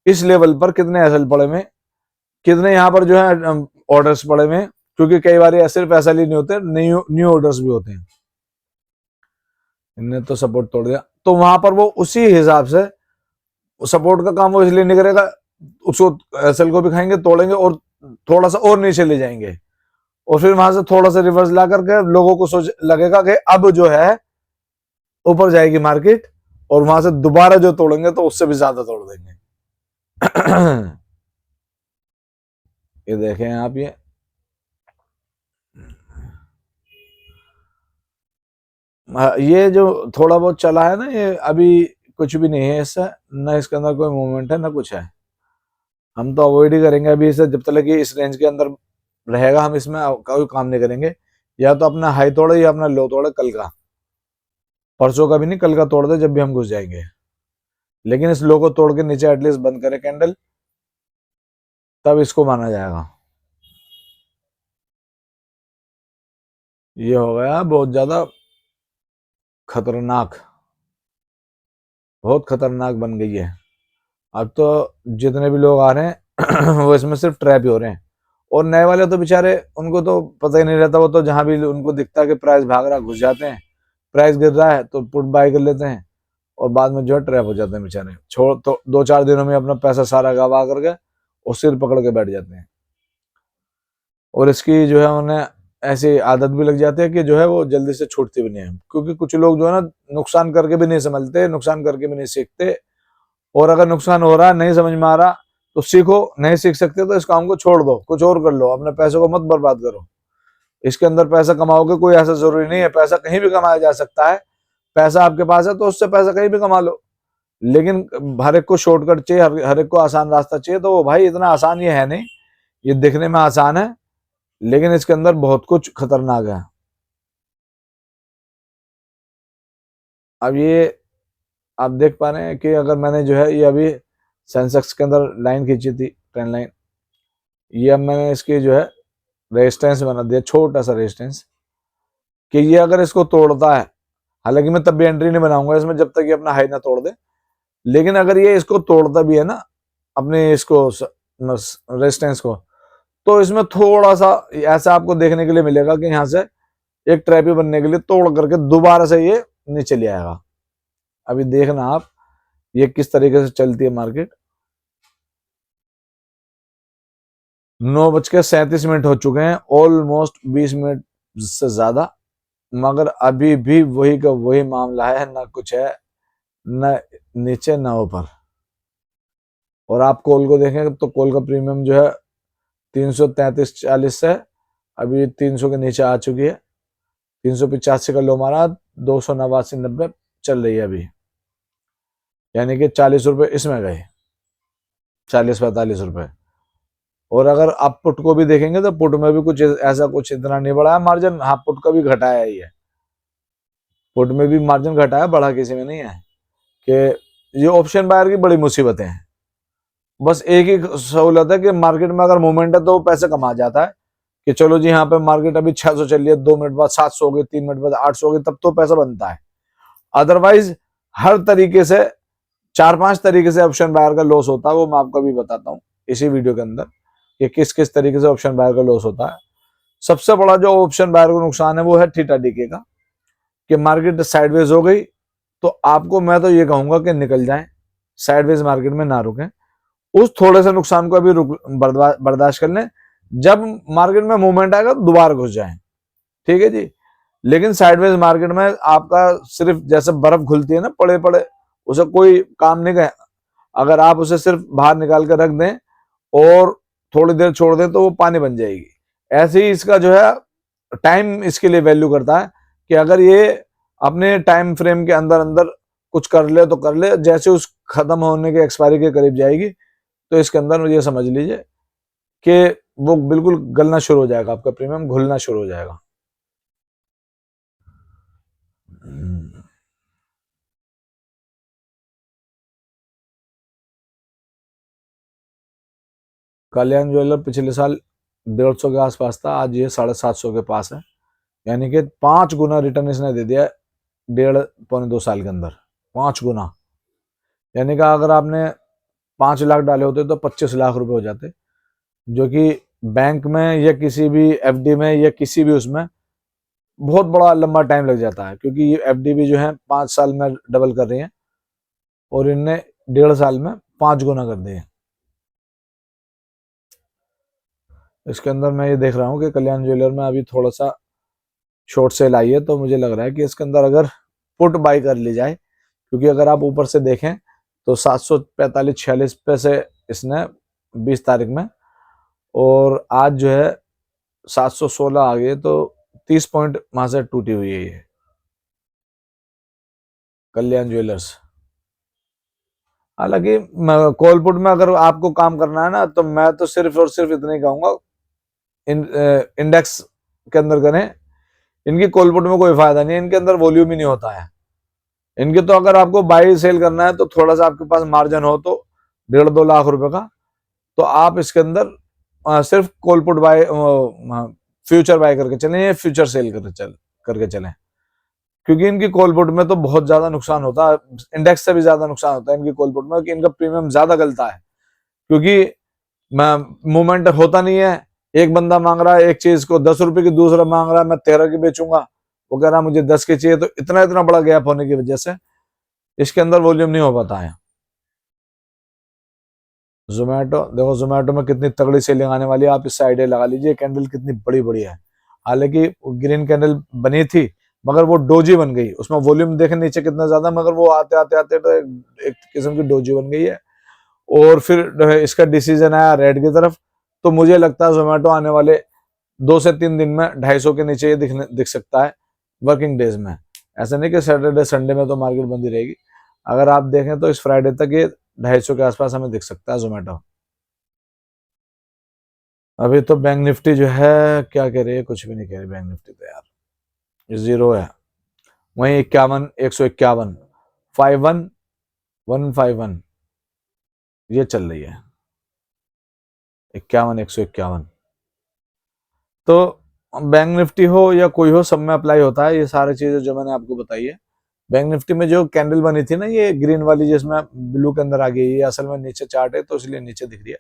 इस लेवल पर कितने एसएल पड़े हुए, कितने यहाँ पर जो है ऑर्डर्स पड़े हुए, क्योंकि कई बार सिर्फ एसएल ही नहीं होते, न्यू ऑर्डर्स भी होते हैं। इनने तो सपोर्ट तोड़ दिया, तो वहां पर वो उसी हिसाब से सपोर्ट का काम वो इसलिए नहीं करेगा, उसको एसएल को भी खाएंगे, तोड़ेंगे और थोड़ा सा और नीचे ले जाएंगे, और फिर वहां से थोड़ा सा रिवर्स ला करके लोगों को सोच लगेगा कि अब जो है ऊपर जाएगी मार्केट, और वहां से दोबारा जो तोड़ेंगे तो उससे भी ज्यादा तोड़ देंगे। ये देखें आप, ये जो थोड़ा बहुत चला है ना, ये अभी कुछ भी नहीं है इससे, ना इसके अंदर कोई मूवमेंट है ना कुछ है। हम तो अवॉइड ही करेंगे अभी इसे, जब तक कि इस रेंज के अंदर रहेगा हम इसमें कोई काम नहीं करेंगे। या तो अपना हाई तोड़े या अपना लो तोड़े, कल का, परसों का भी नहीं, कल का तोड़ दे जब भी हम घुस जाएंगे। लेकिन इस लो को तोड़ के नीचे एटलीस्ट बंद करे कैंडल, तब इसको माना जाएगा। ये हो गया बहुत ज्यादा खतरनाक, बहुत खतरनाक बन गई है। अब तो जितने भी लोग आ रहे हैं वो इसमें सिर्फ ट्रैप ही हो रहे हैं। और नए वाले तो बेचारे, उनको तो पता ही नहीं रहता, वो तो जहां भी उनको दिखता है कि प्राइस भाग रहा घुस जाते हैं, प्राइस गिर रहा है तो पुट बाय कर लेते हैं, और बाद में जो है ट्रैप हो जाते हैं बेचारे। छोड़ तो 2-4 दिनों में अपना पैसा सारा गवा करके और सिर पकड़ के बैठ जाते हैं। और इसकी जो है उन्हें ऐसी आदत भी लग जाती है कि जो है वो जल्दी से छूटती भी नहीं है। क्योंकि कुछ लोग जो है ना, नुकसान करके भी नहीं समझते, नुकसान करके भी नहीं सीखते। और अगर नुकसान हो रहा है, नहीं समझ में आ रहा, तो सीखो। नहीं सीख सकते तो इस काम को छोड़ दो, कुछ और कर लो, अपने पैसों को मत बर्बाद करो। इसके अंदर पैसा कमाओगे, कोई ऐसा जरूरी नहीं है, पैसा कहीं भी कमाया जा सकता है। पैसा आपके पास है तो उससे पैसा कहीं भी कमा लो। लेकिन हर एक को शॉर्टकट चाहिए, हर एक को आसान रास्ता चाहिए, तो वो भाई इतना आसान ये है नहीं। ये दिखने में आसान है, लेकिन इसके अंदर बहुत कुछ खतरनाक है। अब ये आप देख पा रहे हैं कि अगर मैंने जो है ये अभी सेंसेक्स के अंदर लाइन खींची थी, ट्रेंड लाइन, ये अब मैंने इसकी जो है रेजिस्टेंस बना दिया, छोटा सा रेजिस्टेंस, कि ये अगर इसको तोड़ता है, हालांकि मैं तब भी एंट्री नहीं बनाऊंगा इसमें जब तक ये अपना हाई ना तोड़ दे। लेकिन अगर ये इसको तोड़ता भी है ना, अपने इसको रेजिस्टेंस को, तो इसमें थोड़ा सा ऐसा आपको देखने के लिए मिलेगा कि यहाँ से एक ट्रैपी बनने के लिए तोड़ करके दोबारा से ये नीचे ले आएगा। अभी देखना आप ये किस तरीके से चलती है मार्केट। 9:37 हो चुके हैं, ऑलमोस्ट 20 मिनट से ज्यादा, मगर अभी भी वही का वही मामला है, ना कुछ है, न नीचे ना ऊपर। और आप कॉल को देखें तो कॉल का प्रीमियम जो है 333.40 से अभी 300 के नीचे आ चुकी है। 385 का लो मारा, 289.90 चल रही है अभी, यानी कि 40 रुपए इसमें गए, 40-45 रुपए। और अगर आप पुट को भी देखेंगे तो पुट में भी कुछ ऐसा कुछ इतना नहीं बढ़ा है मार्जिन। हाँ, पुट का भी घटाया ही है, पुट में भी मार्जिन घटाया, बढ़ा किसी में नहीं है। कि ये ऑप्शन बायर की बड़ी मुसीबतें हैं। बस एक ही सहूलत है कि मार्केट में अगर मूवमेंट है तो वो पैसे कमा जाता है, कि चलो जी यहाँ पे मार्केट अभी 600 चल रही है, 2 मिनट बाद 700 हो गई, 3 मिनट बाद 800 हो गई, तब तो पैसा बनता है। अदरवाइज हर तरीके से 4-5 तरीके से ऑप्शन बायर का लॉस होता है, वो मैं आपको भी बताता हूँ इसी वीडियो के अंदर कि किस किस तरीके से ऑप्शन बायर का लॉस होता है। सबसे बड़ा जो ऑप्शन बायर को नुकसान है वो है थीटा डीके का, कि मार्केट साइडवेज हो गई तो आपको मैं तो ये कहूंगा कि निकल जाएं, साइडवेज मार्केट में ना रुकें, उस थोड़े से नुकसान को अभी बर्दाश्त कर लें, जब मार्केट में मूवमेंट आएगा तो दोबारा घुस जाएं, ठीक है जी। लेकिन साइडवेज मार्केट में आपका सिर्फ जैसे बर्फ घुलती है ना पड़े पड़े, उसे कोई काम नहीं है। अगर आप उसे सिर्फ बाहर निकाल कर रख दें और थोड़ी देर छोड़ दें तो वो पानी बन जाएगी। ऐसे ही इसका जो है टाइम इसके लिए वैल्यू करता है, कि अगर ये अपने टाइम फ्रेम के अंदर अंदर कुछ कर ले तो कर ले, जैसे उस खत्म होने के एक्सपायरी के करीब जाएगी तो इसके अंदर ये समझ लीजिए कि वो बिल्कुल गलना शुरू हो जाएगा, आपका प्रीमियम घुलना शुरू हो जाएगा। कल्याण ज्वेलर पिछले साल 150 के आसपास था, आज ये 750 के पास है, यानी कि 5 गुना रिटर्न इसने दे दिया 1.5-2 साल के अंदर, 5 गुना। यानी कि अगर आपने 5 लाख डाले होते तो 25 लाख रुपए हो जाते, जो कि बैंक में या किसी भी एफडी में या किसी भी उसमें बहुत बड़ा लंबा टाइम लग जाता है, क्योंकि ये एफडी भी जो है 5 साल में डबल कर रही है और इनने 1.5 साल में 5 गुना कर दिए। इसके अंदर मैं ये देख रहा हूँ कि कल्याण ज्वेलर में अभी थोड़ा सा शॉर्ट सेल आई है, तो मुझे लग रहा है कि इसके अंदर अगर पुट बाई कर ली जाए, क्योंकि अगर आप ऊपर से देखें तो 745-46 पे से इसने 20 तारीख में, और आज जो है 716 आ गई, तो 30 पॉइंट वहां से टूटी हुई है ये कल्याण ज्वेलर्स। हालांकि कॉल पुट में अगर आपको काम करना है ना, तो मैं तो सिर्फ और सिर्फ इतना ही कहूंगा, इंडेक्स के अंदर करें। इनकी कॉल पुट में कोई फायदा नहीं है, इनके अंदर वॉल्यूम ही नहीं होता है इनके। तो अगर आपको बाई सेल करना है तो थोड़ा सा आपके पास मार्जिन हो, तो 1.5-2 लाख रुपए का, तो आप इसके अंदर सिर्फ call put buy, future buy करके चलें या फ्यूचर सेल करके चलें, क्योंकि इनकी कॉल पुट में तो बहुत ज्यादा नुकसान होता है, इंडेक्स से भी ज्यादा नुकसान होता है इनकी कॉल पुट में, कि इनका प्रीमियम ज्यादा गलता है, क्योंकि मूवमेंट होता नहीं है। एक बंदा मांग रहा है एक चीज को 10 रुपए की, दूसरा मांग रहा है मैं 13 की बेचूंगा, वो कह रहा है मुझे 10 की चाहिए, तो इतना इतना बड़ा गैप होने की वजह से इसके अंदर वॉल्यूम नहीं हो पाता है। जोमेटो देखो, जोमेटो में कितनी तगड़ी सेलिंग आने वाली है, आप इससे आइडिया लगा लीजिए। कैंडल कितनी बड़ी बड़ी है, हालांकि ग्रीन कैंडल बनी थी मगर वो डोजी बन गई, उसमें वॉल्यूम देखें नीचे कितना ज्यादा, मगर वो आते आते आते तो एक किस्म की डोजी बन गई है। और फिर इसका डिसीजन आया रेड की तरफ, तो मुझे लगता है जोमेटो आने वाले 2 से 3 दिन में 250 के नीचे ये दिख सकता है वर्किंग डेज में। ऐसा नहीं कि सैटरडे संडे में तो मार्केट बंदी रहेगी, अगर आप देखें तो इस फ्राइडे तक ये 250 के आसपास हमें दिख सकता है जोमेटो। अभी तो बैंक निफ्टी जो है क्या कह रही है, कुछ भी नहीं कह रही बैंक निफ्टी तो यार, ये जीरो है। वहीं 51, 151, 51, 151 ये चल रही है, 51, 151। तो बैंक निफ्टी हो या कोई हो, सब में अप्लाई होता है ये सारी चीजें जो मैंने आपको बताई है। बैंक निफ्टी में जो कैंडल बनी थी ना, ये ग्रीन वाली जिसमें ब्लू के अंदर आ गई, ये असल में नीचे चार्ट है तो इसलिए नीचे दिख रही है।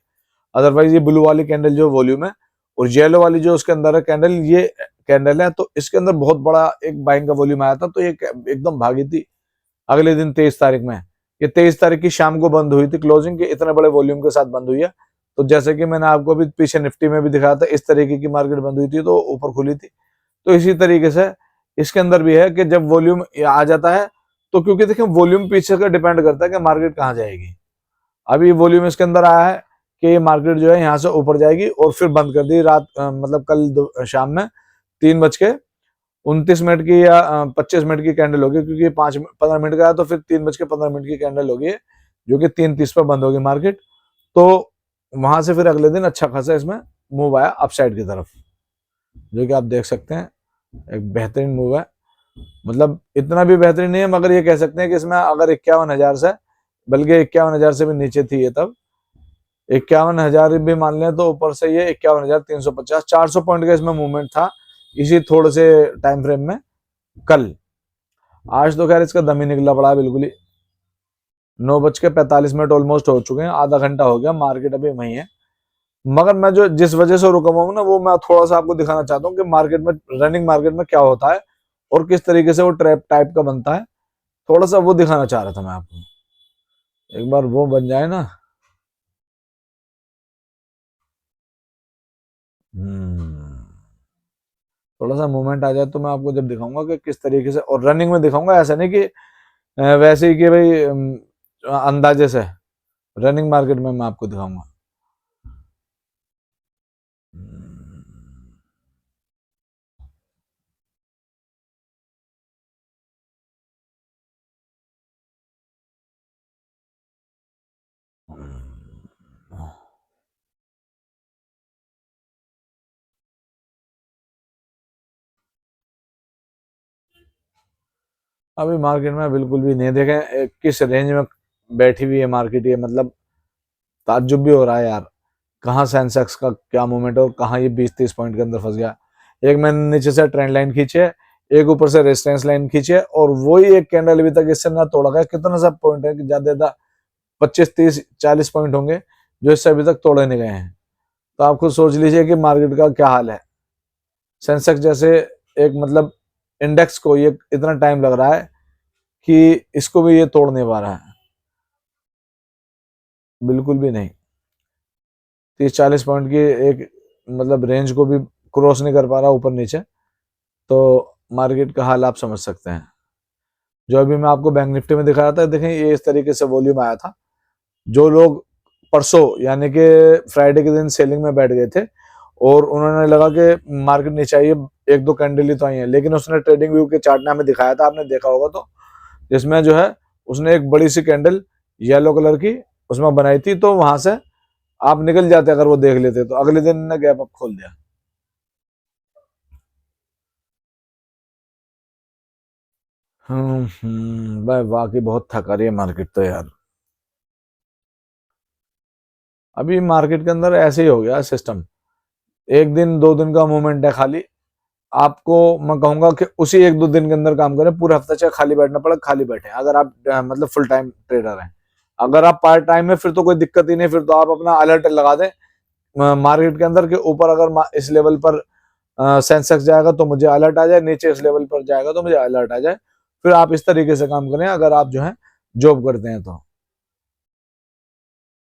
अदरवाइज ये ब्लू वाली कैंडल जो वॉल्यूम है, और येलो वाली जो उसके अंदर है कैंडल, ये कैंडल है, तो इसके अंदर बहुत बड़ा एक बाइंग का वॉल्यूम आया था, तो ये एकदम भागी थी अगले दिन 23 तारीख में। ये 23 तारीख की शाम को बंद हुई थी क्लोजिंग के, इतने बड़े वॉल्यूम के साथ बंद हुई है। तो जैसे कि मैंने आपको अभी पीछे निफ्टी में भी दिखाया था, इस तरीके की मार्केट बंद हुई थी तो ऊपर खुली थी, तो इसी तरीके से इसके अंदर भी है कि जब वॉल्यूम आ जाता है, तो क्योंकि देखिए वॉल्यूम पीछे का डिपेंड करता है कि मार्केट कहाँ जाएगी। अभी वॉल्यूम इसके अंदर आया है कि ये मार्केट जो है यहाँ से ऊपर जाएगी, और फिर बंद कर दी रात, मतलब कल शाम में 3:29 की या 25 मिनट की कैंडल होगी, क्योंकि 5-15 मिनट का है, तो फिर 3:15 की कैंडल होगी, जो कि 3:30 पर बंद होगी मार्केट। तो वहां से फिर अगले दिन अच्छा खासा इसमें मूव आया अपसाइड की तरफ, जो कि आप देख सकते हैं एक बेहतरीन मूव है। मतलब इतना भी बेहतरीन नहीं है, मगर ये कह सकते हैं कि इसमें अगर 51,000 से, बल्कि 51,000 से भी नीचे थी ये तब, 51,000 भी मान लें तो ऊपर से ये 51,350, 400 पॉइंट का इसमें मूवमेंट था इसी थोड़े से टाइम फ्रेम में कल। आज तो खैर इसका दम ही निकला पड़ा है बिल्कुल ही। 9:45 ऑलमोस्ट हो चुके हैं, आधा घंटा हो गया, मार्केट अभी वही है। मगर मैं जो जिस वजह से रुका हुआ हूं ना, वो मैं थोड़ा सा आपको दिखाना चाहता हूँ कि मार्केट में, रनिंग मार्केट में क्या होता है और किस तरीके से वो ट्रैप टाइप का बनता है, थोड़ा सा वो दिखाना चाह रहा था मैं आपको। एक बार वो बन जाए ना, थोड़ा सा मूवमेंट आ जाए, तो मैं आपको जब दिखाऊंगा कि किस तरीके से, और रनिंग में दिखाऊंगा, ऐसा नहीं कि वैसे ही कि भाई अंदाजे से, रनिंग मार्केट में मैं आपको दिखाऊंगा। अभी मार्केट में बिल्कुल भी नहीं देखें किस रेंज में बैठी हुई है मार्केट, ये मतलब ताज्जुब भी हो रहा है यार, कहाँ सेंसेक्स का क्या मूवमेंट है और कहाँ ये 20-30 पॉइंट के अंदर फंस गया। एक मैंने नीचे से ट्रेंड लाइन खींची है, एक ऊपर से रेजिस्टेंस लाइन खींची है, और वही एक कैंडल अभी तक इससे ना तोड़ा गया। कितना सा पॉइंट है कि ज्यादा ज्यादा 25, 30, 40 पॉइंट होंगे जो इससे अभी तक तोड़े नहीं गए हैं। तो आप खुद सोच लीजिए कि मार्केट का क्या हाल है। सेंसेक्स जैसे एक मतलब इंडेक्स को ये इतना टाइम लग रहा है कि इसको भी ये तोड़ नहीं पा रहा है, बिल्कुल भी नहीं। 30-40 पॉइंट की एक मतलब रेंज को भी क्रॉस नहीं कर पा रहा ऊपर नीचे, तो मार्केट का हाल आप समझ सकते हैं। जो अभी मैं आपको बैंक निफ्टी में दिखा रहा था, देखें ये इस तरीके से वॉल्यूम आया था। जो लोग परसों यानी कि फ्राइडे के दिन सेलिंग में बैठ गए थे और उन्होंने लगा कि मार्केट नीचे आई है, एक दो कैंडल ही तो आई है, लेकिन उसने ट्रेडिंग व्यू के चार्ट में हमें दिखाया था, आपने देखा होगा, तो जिसमें जो है उसने एक बड़ी सी कैंडल येलो कलर की उसमें बनाई थी, तो वहां से आप निकल जाते अगर वो देख लेते, तो अगले दिन ने गैप अप खोल दिया। भाई वाकई बहुत थका रही है मार्केट तो यार। अभी मार्केट के अंदर ऐसे ही हो गया सिस्टम, एक दिन दो दिन का मूवमेंट है खाली। आपको मैं कहूंगा कि उसी एक दो दिन के अंदर काम करें, पूरा हफ्ता चाहे खाली बैठना पड़े खाली बैठे, अगर आप मतलब फुल टाइम ट्रेडर हैं। अगर आप पार्ट टाइम है फिर तो कोई दिक्कत ही नहीं, फिर तो आप अपना अलर्ट लगा दें मार्केट के अंदर के ऊपर, अगर इस लेवल पर सेंसेक्स जाएगा तो मुझे अलर्ट आ जाए, नीचे इस लेवल पर जाएगा तो मुझे अलर्ट आ जाए। फिर आप इस तरीके से काम करें अगर आप जो है जॉब करते हैं तो।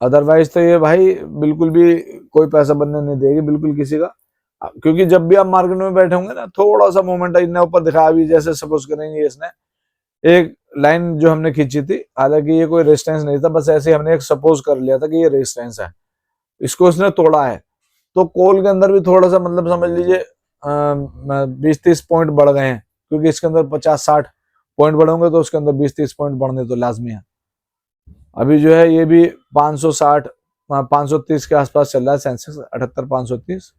अदरवाइज तो ये भाई बिल्कुल भी कोई पैसा बनने नहीं देगी बिल्कुल किसी का, क्योंकि जब भी आप मार्केट में बैठे होंगे ना, थोड़ा सा मूवमेंट इन्हें ऊपर दिखाया, अभी जैसे सपोज करेंगे इसने एक लाइन जो हमने खींची थी, हालांकि ये कोई रेजिस्टेंस नहीं था, बस ऐसे हमने एक सपोज कर लिया था कि ये रेजिस्टेंस है, इसको इसने तोड़ा है, तो कॉल के अंदर भी थोड़ा सा मतलब समझ लीजिए 20-30 पॉइंट बढ़ गए हैं, क्योंकि इसके अंदर 50-60 पॉइंट बढ़ोगे तो उसके अंदर 20-30 पॉइंट बढ़ने तो लाजमी है। अभी जो है ये भी 560 530 के आसपास चल रहा है सेंसेक्स, 78-530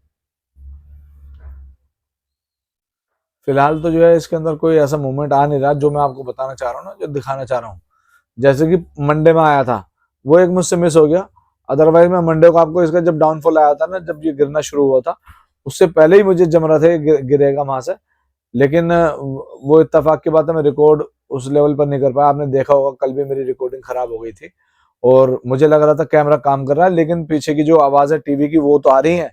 फिलहाल। तो जो है इसके अंदर कोई ऐसा मूवमेंट आ नहीं रहा जो मैं आपको बताना चाह रहा हूँ ना, जो दिखाना चाह रहा हूँ। जैसे कि मंडे में आया था, वो एक मुझसे मिस हो गया, अदरवाइज मैं मंडे को आपको इसका जब डाउनफॉल आया था ना, जब ये गिरना शुरू हुआ था, उससे पहले ही मुझे जम रहा था गिरेगा वहां से, लेकिन वो इत्तेफाक की बात है, मैं रिकॉर्ड उस लेवल पर नहीं कर पाया। आपने देखा होगा कल भी मेरी रिकॉर्डिंग खराब हो गई थी और मुझे लग रहा था कैमरा काम कर रहा है, लेकिन पीछे की जो आवाज है टीवी की वो तो आ रही है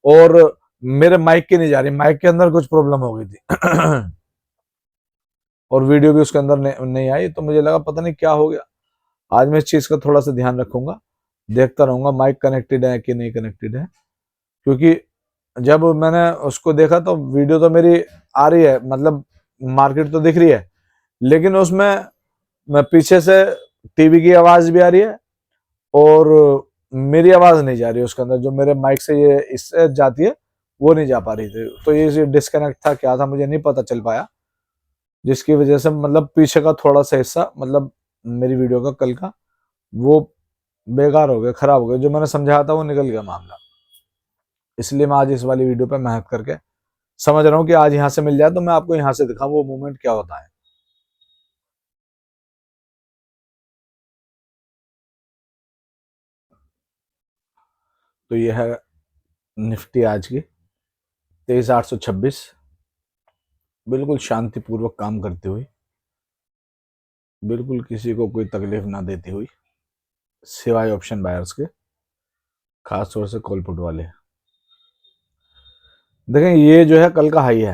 और मेरे माइक की नहीं जा रही, माइक के अंदर कुछ प्रॉब्लम हो गई थी और वीडियो भी उसके अंदर नहीं आई, तो मुझे लगा पता नहीं क्या हो गया। आज मैं इस चीज का थोड़ा सा ध्यान रखूंगा, देखता रहूंगा माइक कनेक्टेड है कि नहीं कनेक्टेड है, क्योंकि जब मैंने उसको देखा तो वीडियो तो मेरी आ रही है, मतलब मार्केट तो दिख रही है, लेकिन उसमें मैं पीछे से टीवी की आवाज भी आ रही है और मेरी आवाज नहीं जा रही है उसके अंदर, जो मेरे माइक से ये इससे जाती है वो नहीं जा पा रही थी, तो ये डिस्कनेक्ट था क्या था मुझे नहीं पता चल पाया, जिसकी वजह से मतलब पीछे का थोड़ा सा हिस्सा मतलब मेरी वीडियो का कल का वो बेकार हो गया, खराब हो गया, जो मैंने समझाया था वो निकल गया मामला। इसलिए मैं आज इस वाली वीडियो पे मेहनत करके समझ रहा हूँ कि आज यहाँ से मिल जाए तो मैं आपको यहाँ से दिखाऊं वो मूवमेंट क्या होता है। तो ये है निफ्टी आज की 23,826, बिल्कुल शांतिपूर्वक काम करती हुई, बिल्कुल किसी को कोई तकलीफ ना देती हुई, सिवाय ऑप्शन बायर्स के, खास तौर से कॉल पुट वाले। देखें ये जो है कल का हाई है,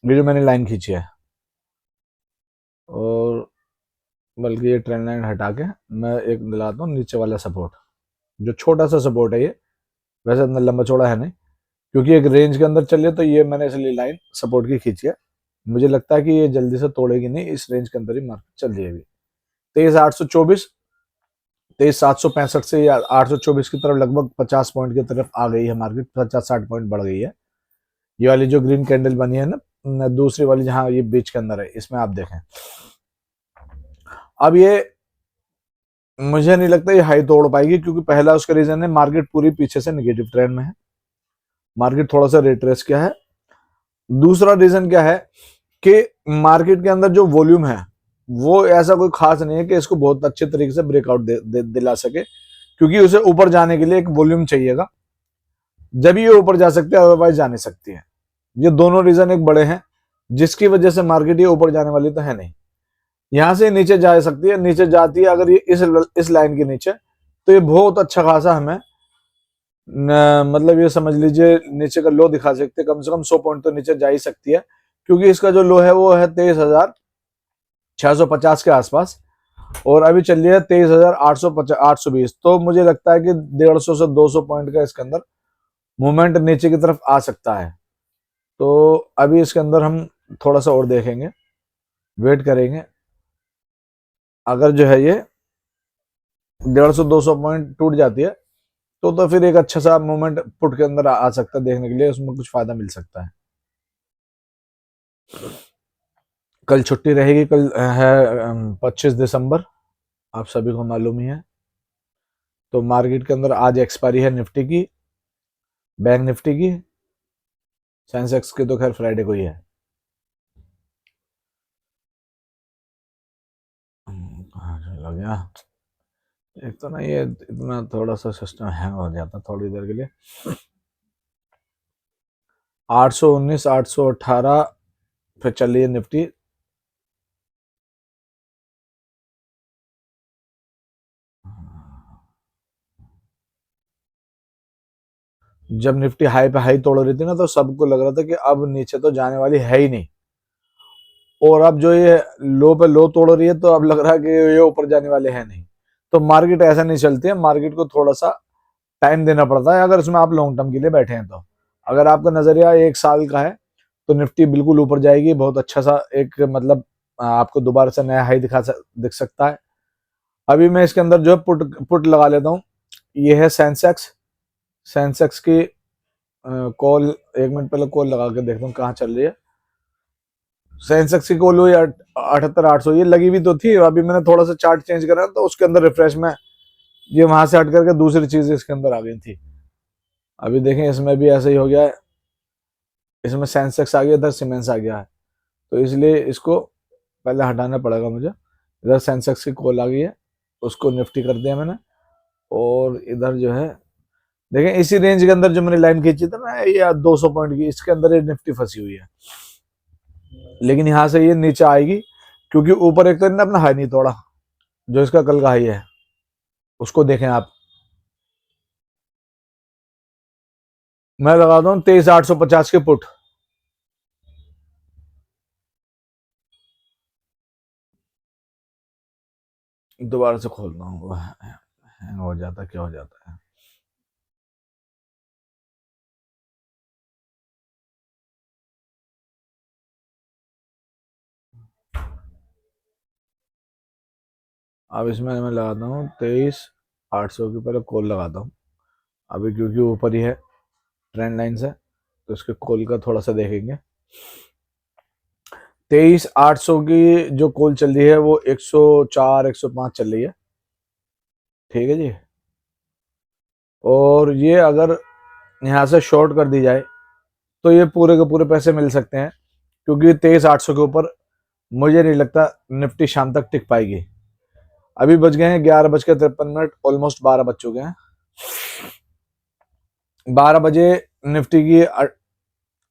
ये जो मैंने लाइन खींची है, और बल्कि ये ट्रेंड लाइन हटा के मैं एक दिलाता हूँ नीचे वाला सपोर्ट, जो छोटा सा सपोर्ट है ये, वैसे इतना लंबा चौड़ा है नहीं, क्योंकि एक रेंज के अंदर चलिए, तो ये मैंने इसलिए लाइन सपोर्ट की खींची है। मुझे लगता है कि ये जल्दी से तोड़ेगी नहीं, इस रेंज के अंदर ही मार्केट चल रही है अभी। 23,824, 23,765 से या 824 की तरफ लगभग 50 पॉइंट की तरफ आ गई है मार्केट, 50-60 पॉइंट बढ़ गई है। ये वाली जो ग्रीन कैंडल बनी है ना, दूसरी वाली जहां ये बीच के अंदर है, इसमें आप देखें अब ये मुझे नहीं लगता ये हाई तोड़ पाएगी, क्योंकि पहला उसका रीजन है मार्केट पूरी पीछे से नेगेटिव ट्रेंड में है, मार्केट थोड़ा सा रिट्रेस किया है। दूसरा रीजन क्या है कि मार्केट के अंदर जो वॉल्यूम है वो ऐसा कोई खास नहीं है कि इसको बहुत अच्छे तरीके से ब्रेकआउट दिला सके, क्योंकि उसे ऊपर जाने के लिए एक वॉल्यूम चाहिएगा, जब ये ऊपर जा सकते हैं, अदरवाइज जा नहीं सकती है। ये दोनों रीजन एक बड़े हैं जिसकी वजह से मार्केट ये ऊपर जाने वाली तो है नहीं। यहां से नीचे जा सकती है, नीचे जाती है अगर ये इस लाइन के नीचे, तो ये बहुत अच्छा खासा हमें मतलब ये समझ लीजिए नीचे का लो दिखा सकते हैं, कम से कम 100 पॉइंट तो नीचे जा ही सकती है, क्योंकि इसका जो लो है वो है 23,650 के आसपास, और अभी चल रही है 23,820, तो मुझे लगता है कि 150 से 200 पॉइंट का इसके अंदर मूवमेंट नीचे की तरफ आ सकता है। तो अभी इसके अंदर हम थोड़ा सा और देखेंगे, वेट करेंगे, अगर जो है ये 150-200 पॉइंट टूट जाती है तो फिर एक अच्छा सा मोमेंट पुट के अंदर आ सकता है देखने के लिए, उसमें कुछ फायदा मिल सकता है। कल छुट्टी रहेगी, कल है 25 दिसंबर, आप सभी को मालूम ही है। तो मार्केट के अंदर आज एक्सपायरी है निफ्टी की, बैंक निफ्टी की, सेंसेक्स की तो खैर फ्राइडे को ही है। कहाँ चला गया? एक तो ना ये इतना थोड़ा सा सिस्टम हैंग हो जाता थोड़ी देर के लिए। 819, 818 पे चल रही है निफ्टी। जब निफ्टी हाई पे हाई तोड़ रही थी ना, तो सबको लग रहा था कि अब नीचे तो जाने वाली है ही नहीं, और अब जो ये लो पे लो तोड़ रही है तो अब लग रहा है कि ये ऊपर जाने वाले हैं नहीं। तो मार्केट ऐसा नहीं चलती है, मार्केट को थोड़ा सा टाइम देना पड़ता है अगर उसमें आप लॉन्ग टर्म के लिए बैठे हैं तो। अगर आपका नजरिया 1 साल का है तो निफ्टी बिल्कुल ऊपर जाएगी, बहुत अच्छा सा एक मतलब आपको दोबारा से नया हाई दिख सकता है। अभी मैं इसके अंदर जो है पुट लगा लेता हूँ। ये है सेंसेक्स, सेंसेक्स की कॉल, 1 मिनट पहले कॉल लगा के देखता हूँ कहाँ चल रही है। सेंसेक्स की कॉल हुई 78,800, ये लगी भी तो थी, अभी मैंने थोड़ा सा चार्ट चेंज करा तो उसके अंदर रिफ्रेश में ये वहां से हट करके दूसरी चीज इसके अंदर आ गई थी। अभी देखें इसमें भी ऐसा ही हो गया है, इसमें सेंसेक्स आ गया, इधर सीमेंस आ गया है, तो इसलिए इसको पहले हटाना पड़ेगा मुझे। इधर सेंसेक्स की कॉल आ गई है, उसको निफ्टी कर दिया मैंने, और इधर जो है देखें इसी रेंज के अंदर जो मैंने लाइन खींची थी ना, ये 200 पॉइंट की, इसके अंदर ये निफ्टी फंसी हुई है। लेकिन यहां से ये नीचे आएगी, क्योंकि ऊपर एक तो इन्होंने अपना हाई नहीं तोड़ा, जो इसका कल का हाई है उसको देखें आप। मैं लगाता हूँ 23,850 के पुट। दोबारा से खोलता हूँ, हैंग हो जाता, क्या हो जाता है। अब इसमें मैं लगाता हूँ 23,800 की, पहले कॉल लगाता हूँ अभी, क्योंकि ऊपर ही है ट्रेंड लाइन से, तो इसके कॉल का थोड़ा सा देखेंगे। 23,800 की जो कॉल चल रही है वो 104, 105 चल रही है, ठीक है जी। और ये अगर यहाँ से शॉर्ट कर दी जाए तो ये पूरे के पूरे पैसे मिल सकते हैं, क्योंकि 23,800 के ऊपर मुझे नहीं लगता निफ्टी शाम तक टिक पाएगी। अभी बज गए हैं 11:53, ऑलमोस्ट 12 बज चुके हैं। 12 बजे निफ्टी की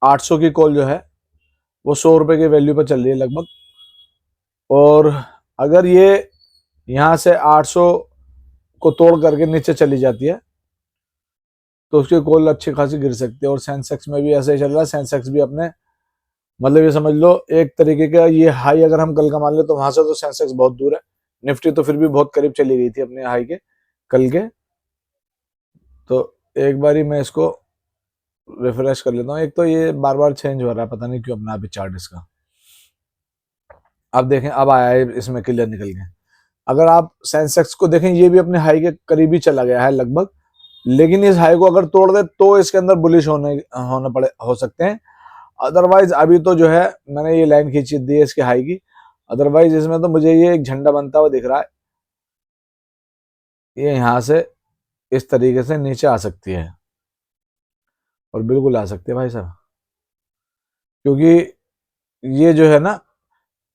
800 की कॉल जो है वो 100 रुपए के वैल्यू पर चल रही है लगभग, और अगर ये यहाँ से 800 को तोड़ करके नीचे चली जाती है तो उसकी कॉल अच्छी खासी गिर सकती है। और सेंसेक्स में भी ऐसे ही चल रहा है, सेंसेक्स भी अपने मतलब ये समझ लो एक तरीके का ये हाई अगर हम कल का मान ले तो वहां से तो सेंसेक्स बहुत दूर है, निफ्टी तो फिर भी बहुत करीब चली गई थी अपने हाई के कल के। तो एक बारी मैं इसको रिफ्रेश कर लेता हूँ, एक तो ये बार बार चेंज हो रहा है, पता नहीं क्यों अपना अभी चार्ट इसका। अब देखें, अब आया है इसमें क्लियर निकल गए। अगर आप सेंसेक्स को देखें, ये भी अपने हाई के करीब ही चला गया है लगभग, लेकिन इस हाई को अगर तोड़ दे तो इसके अंदर बुलिश होने पड़े हो सकते हैं। अदरवाइज अभी तो जो है मैंने ये लाइन खींची दी है इसके हाई की, अदरवाइज इसमें तो मुझे ये एक झंडा बनता हुआ दिख रहा है, ये यहां से इस तरीके से नीचे आ सकती है, और बिल्कुल आ सकती है भाई साहब, क्योंकि ये जो है ना,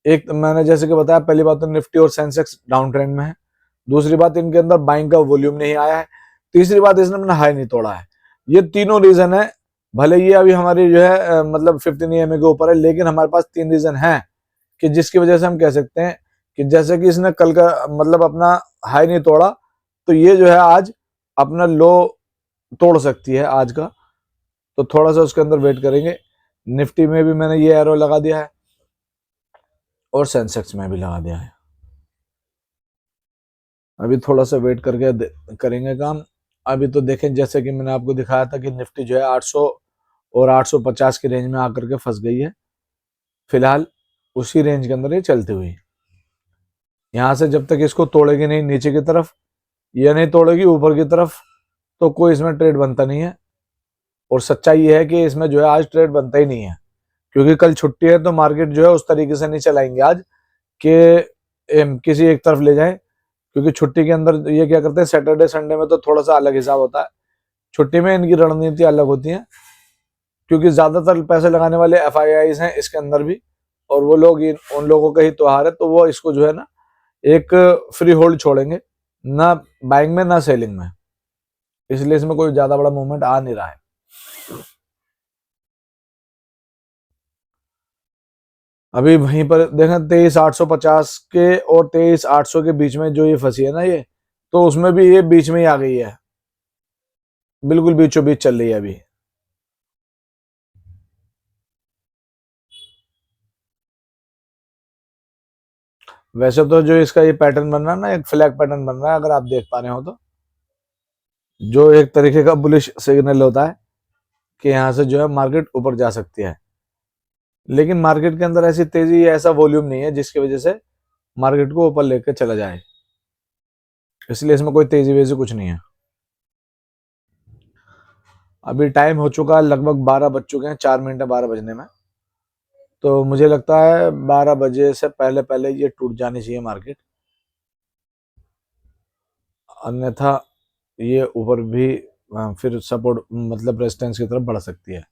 एक मैंने जैसे कि बताया, पहली बात तो निफ्टी और सेंसेक्स डाउन ट्रेंड में है, दूसरी बात इनके अंदर बाइंग का वॉल्यूम नहीं आया है, तीसरी बात इसने अपना हाई नहीं तोड़ा है। ये तीनों रीजन है, भले ये अभी हमारी जो है मतलब 15 EMA के ऊपर है, लेकिन हमारे पास 3 रीजन है कि जिसकी वजह से हम कह सकते हैं कि जैसे कि इसने कल का मतलब अपना हाई नहीं तोड़ा, तो ये जो है आज अपना लो तोड़ सकती है आज का, तो थोड़ा सा उसके अंदर वेट करेंगे। निफ्टी में भी मैंने ये एरो लगा दिया है, और सेंसेक्स में भी लगा दिया है। अभी थोड़ा सा वेट करके करेंगे काम। अभी तो देखें, जैसे कि मैंने आपको दिखाया था कि निफ्टी जो है 800 और 850 की रेंज में आकर के फंस गई है, फिलहाल उसी रेंज के अंदर ये चलती हुई। यहां से जब तक इसको तोड़ेगी नहीं नीचे की तरफ, या नहीं तोड़ेगी ऊपर की तरफ, तो कोई इसमें ट्रेड बनता नहीं है। और सच्चाई ये है कि इसमें जो है आज ट्रेड बनता ही नहीं है, क्योंकि कल छुट्टी है तो मार्केट जो है उस तरीके से नहीं चलाएंगे आज कि किसी एक तरफ ले जाएं। क्योंकि छुट्टी के अंदर ये क्या करते हैं, सैटरडे संडे में तो थोड़ा सा अलग हिसाब होता है, छुट्टी में इनकी रणनीति अलग होती है, क्योंकि ज्यादातर पैसे लगाने वाले FIIs हैं इसके अंदर भी, और वो लोग उन लोगों का ही त्योहार है, तो वो इसको जो है ना एक फ्री होल्ड छोड़ेंगे, ना बाइंग में ना सेलिंग में, इसलिए इसमें कोई ज्यादा बड़ा मूवमेंट आ नहीं रहा है। अभी वहीं पर देखें 23,850 के और 23,800 के बीच में जो ये फंसी है ना ये, तो उसमें भी ये बीच में ही आ गई है, बिल्कुल बीचों बीच चल रही है अभी। वैसे तो जो इसका ये पैटर्न बन रहा है ना, एक फ्लैग पैटर्न बन रहा है, अगर आप देख पा रहे हो तो, जो एक तरीके का बुलिश सिग्नल होता है कि यहां से जो है मार्केट ऊपर जा सकती है। लेकिन मार्केट के अंदर ऐसी तेजी, ऐसा वॉल्यूम नहीं है जिसकी वजह से मार्केट को ऊपर लेकर चला जाए, इसलिए इसमें कोई तेजी वेजी कुछ नहीं है। अभी टाइम हो चुका है लगभग 12 बज चुके हैं, 4 मिनट है 12 बजने में, तो मुझे लगता है 12 बजे से पहले पहले ये टूट जानी चाहिए मार्केट, अन्यथा ये ऊपर भी फिर सपोर्ट मतलब रेजिस्टेंस की तरफ बढ़ सकती है।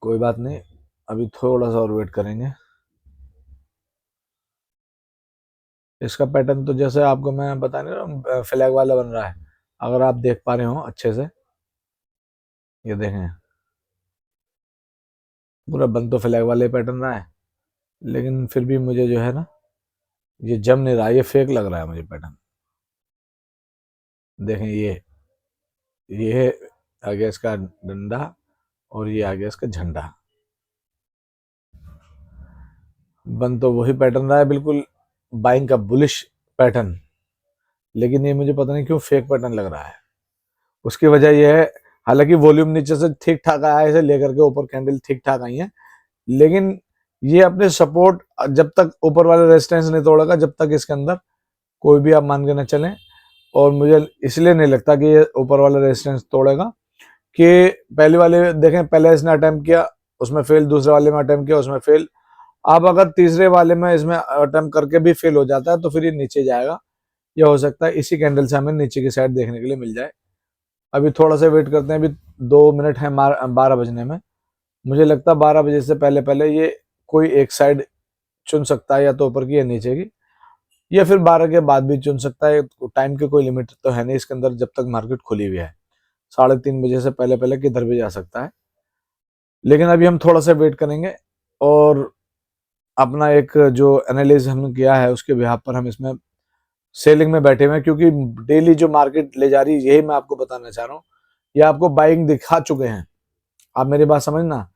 कोई बात नहीं, अभी थोड़ा सा और वेट करेंगे। इसका पैटर्न तो जैसे आपको मैं बता नहीं रहा, फ्लैग वाला बन रहा है, अगर आप देख पा रहे हो अच्छे से, ये देखें पूरा बन तो फ्लैग वाले पैटर्न रहा है, लेकिन फिर भी मुझे जो है ना ये जम नहीं रहा, ये फेक लग रहा है मुझे पैटर्न। देखें ये आ गया इसका डंडा, और ये आ गया इसका झंडा, बन तो वही पैटर्न रहा है बिल्कुल बाइंग का बुलिश पैटर्न, लेकिन ये मुझे पता नहीं क्यों फेक पैटर्न लग रहा है। उसकी वजह यह है, हालांकि वॉल्यूम नीचे से ठीक ठाक आया है, इसे लेकर के ऊपर कैंडल ठीक ठाक आई है, लेकिन ये अपने सपोर्ट जब तक ऊपर वाले रेजिस्टेंस नहीं तोड़ेगा, जब तक इसके अंदर कोई भी आप मान के न चलें। और मुझे इसलिए नहीं लगता कि ये ऊपर वाला रेजिस्टेंस तोड़ेगा कि पहले वाले देखें, पहले इसने अटेम्प्ट किया उसमें फेल, दूसरे वाले में अटेम्प्ट किया उसमें फेल, अब अगर तीसरे वाले में इसमें अटेम्प्ट करके भी फेल हो जाता है तो फिर ये नीचे जाएगा। यह हो सकता है इसी कैंडल से हमें नीचे की साइड देखने के लिए मिल जाए। अभी थोड़ा सा वेट करते हैं, अभी 2 मिनट है 12 बजने में, मुझे लगता है 12 बजे से पहले पहले ये कोई एक साइड चुन सकता है, या तो ऊपर की या नीचे की, या फिर 12 के बाद भी चुन सकता है। टाइम की कोई लिमिट तो है नहीं इसके अंदर, जब तक मार्केट खुली हुई है 3:30 बजे से पहले पहले किधर भी जा सकता है। लेकिन अभी हम थोड़ा सा वेट करेंगे, और अपना एक जो एनालिसिस हमने किया है उसके बिहाफ पर हम इसमें सेलिंग में बैठे हुए हैं, क्योंकि डेली जो मार्केट ले जा रही है यही मैं आपको बताना चाह रहा हूँ। ये आपको बाइंग दिखा चुके हैं, आप मेरी बात समझना,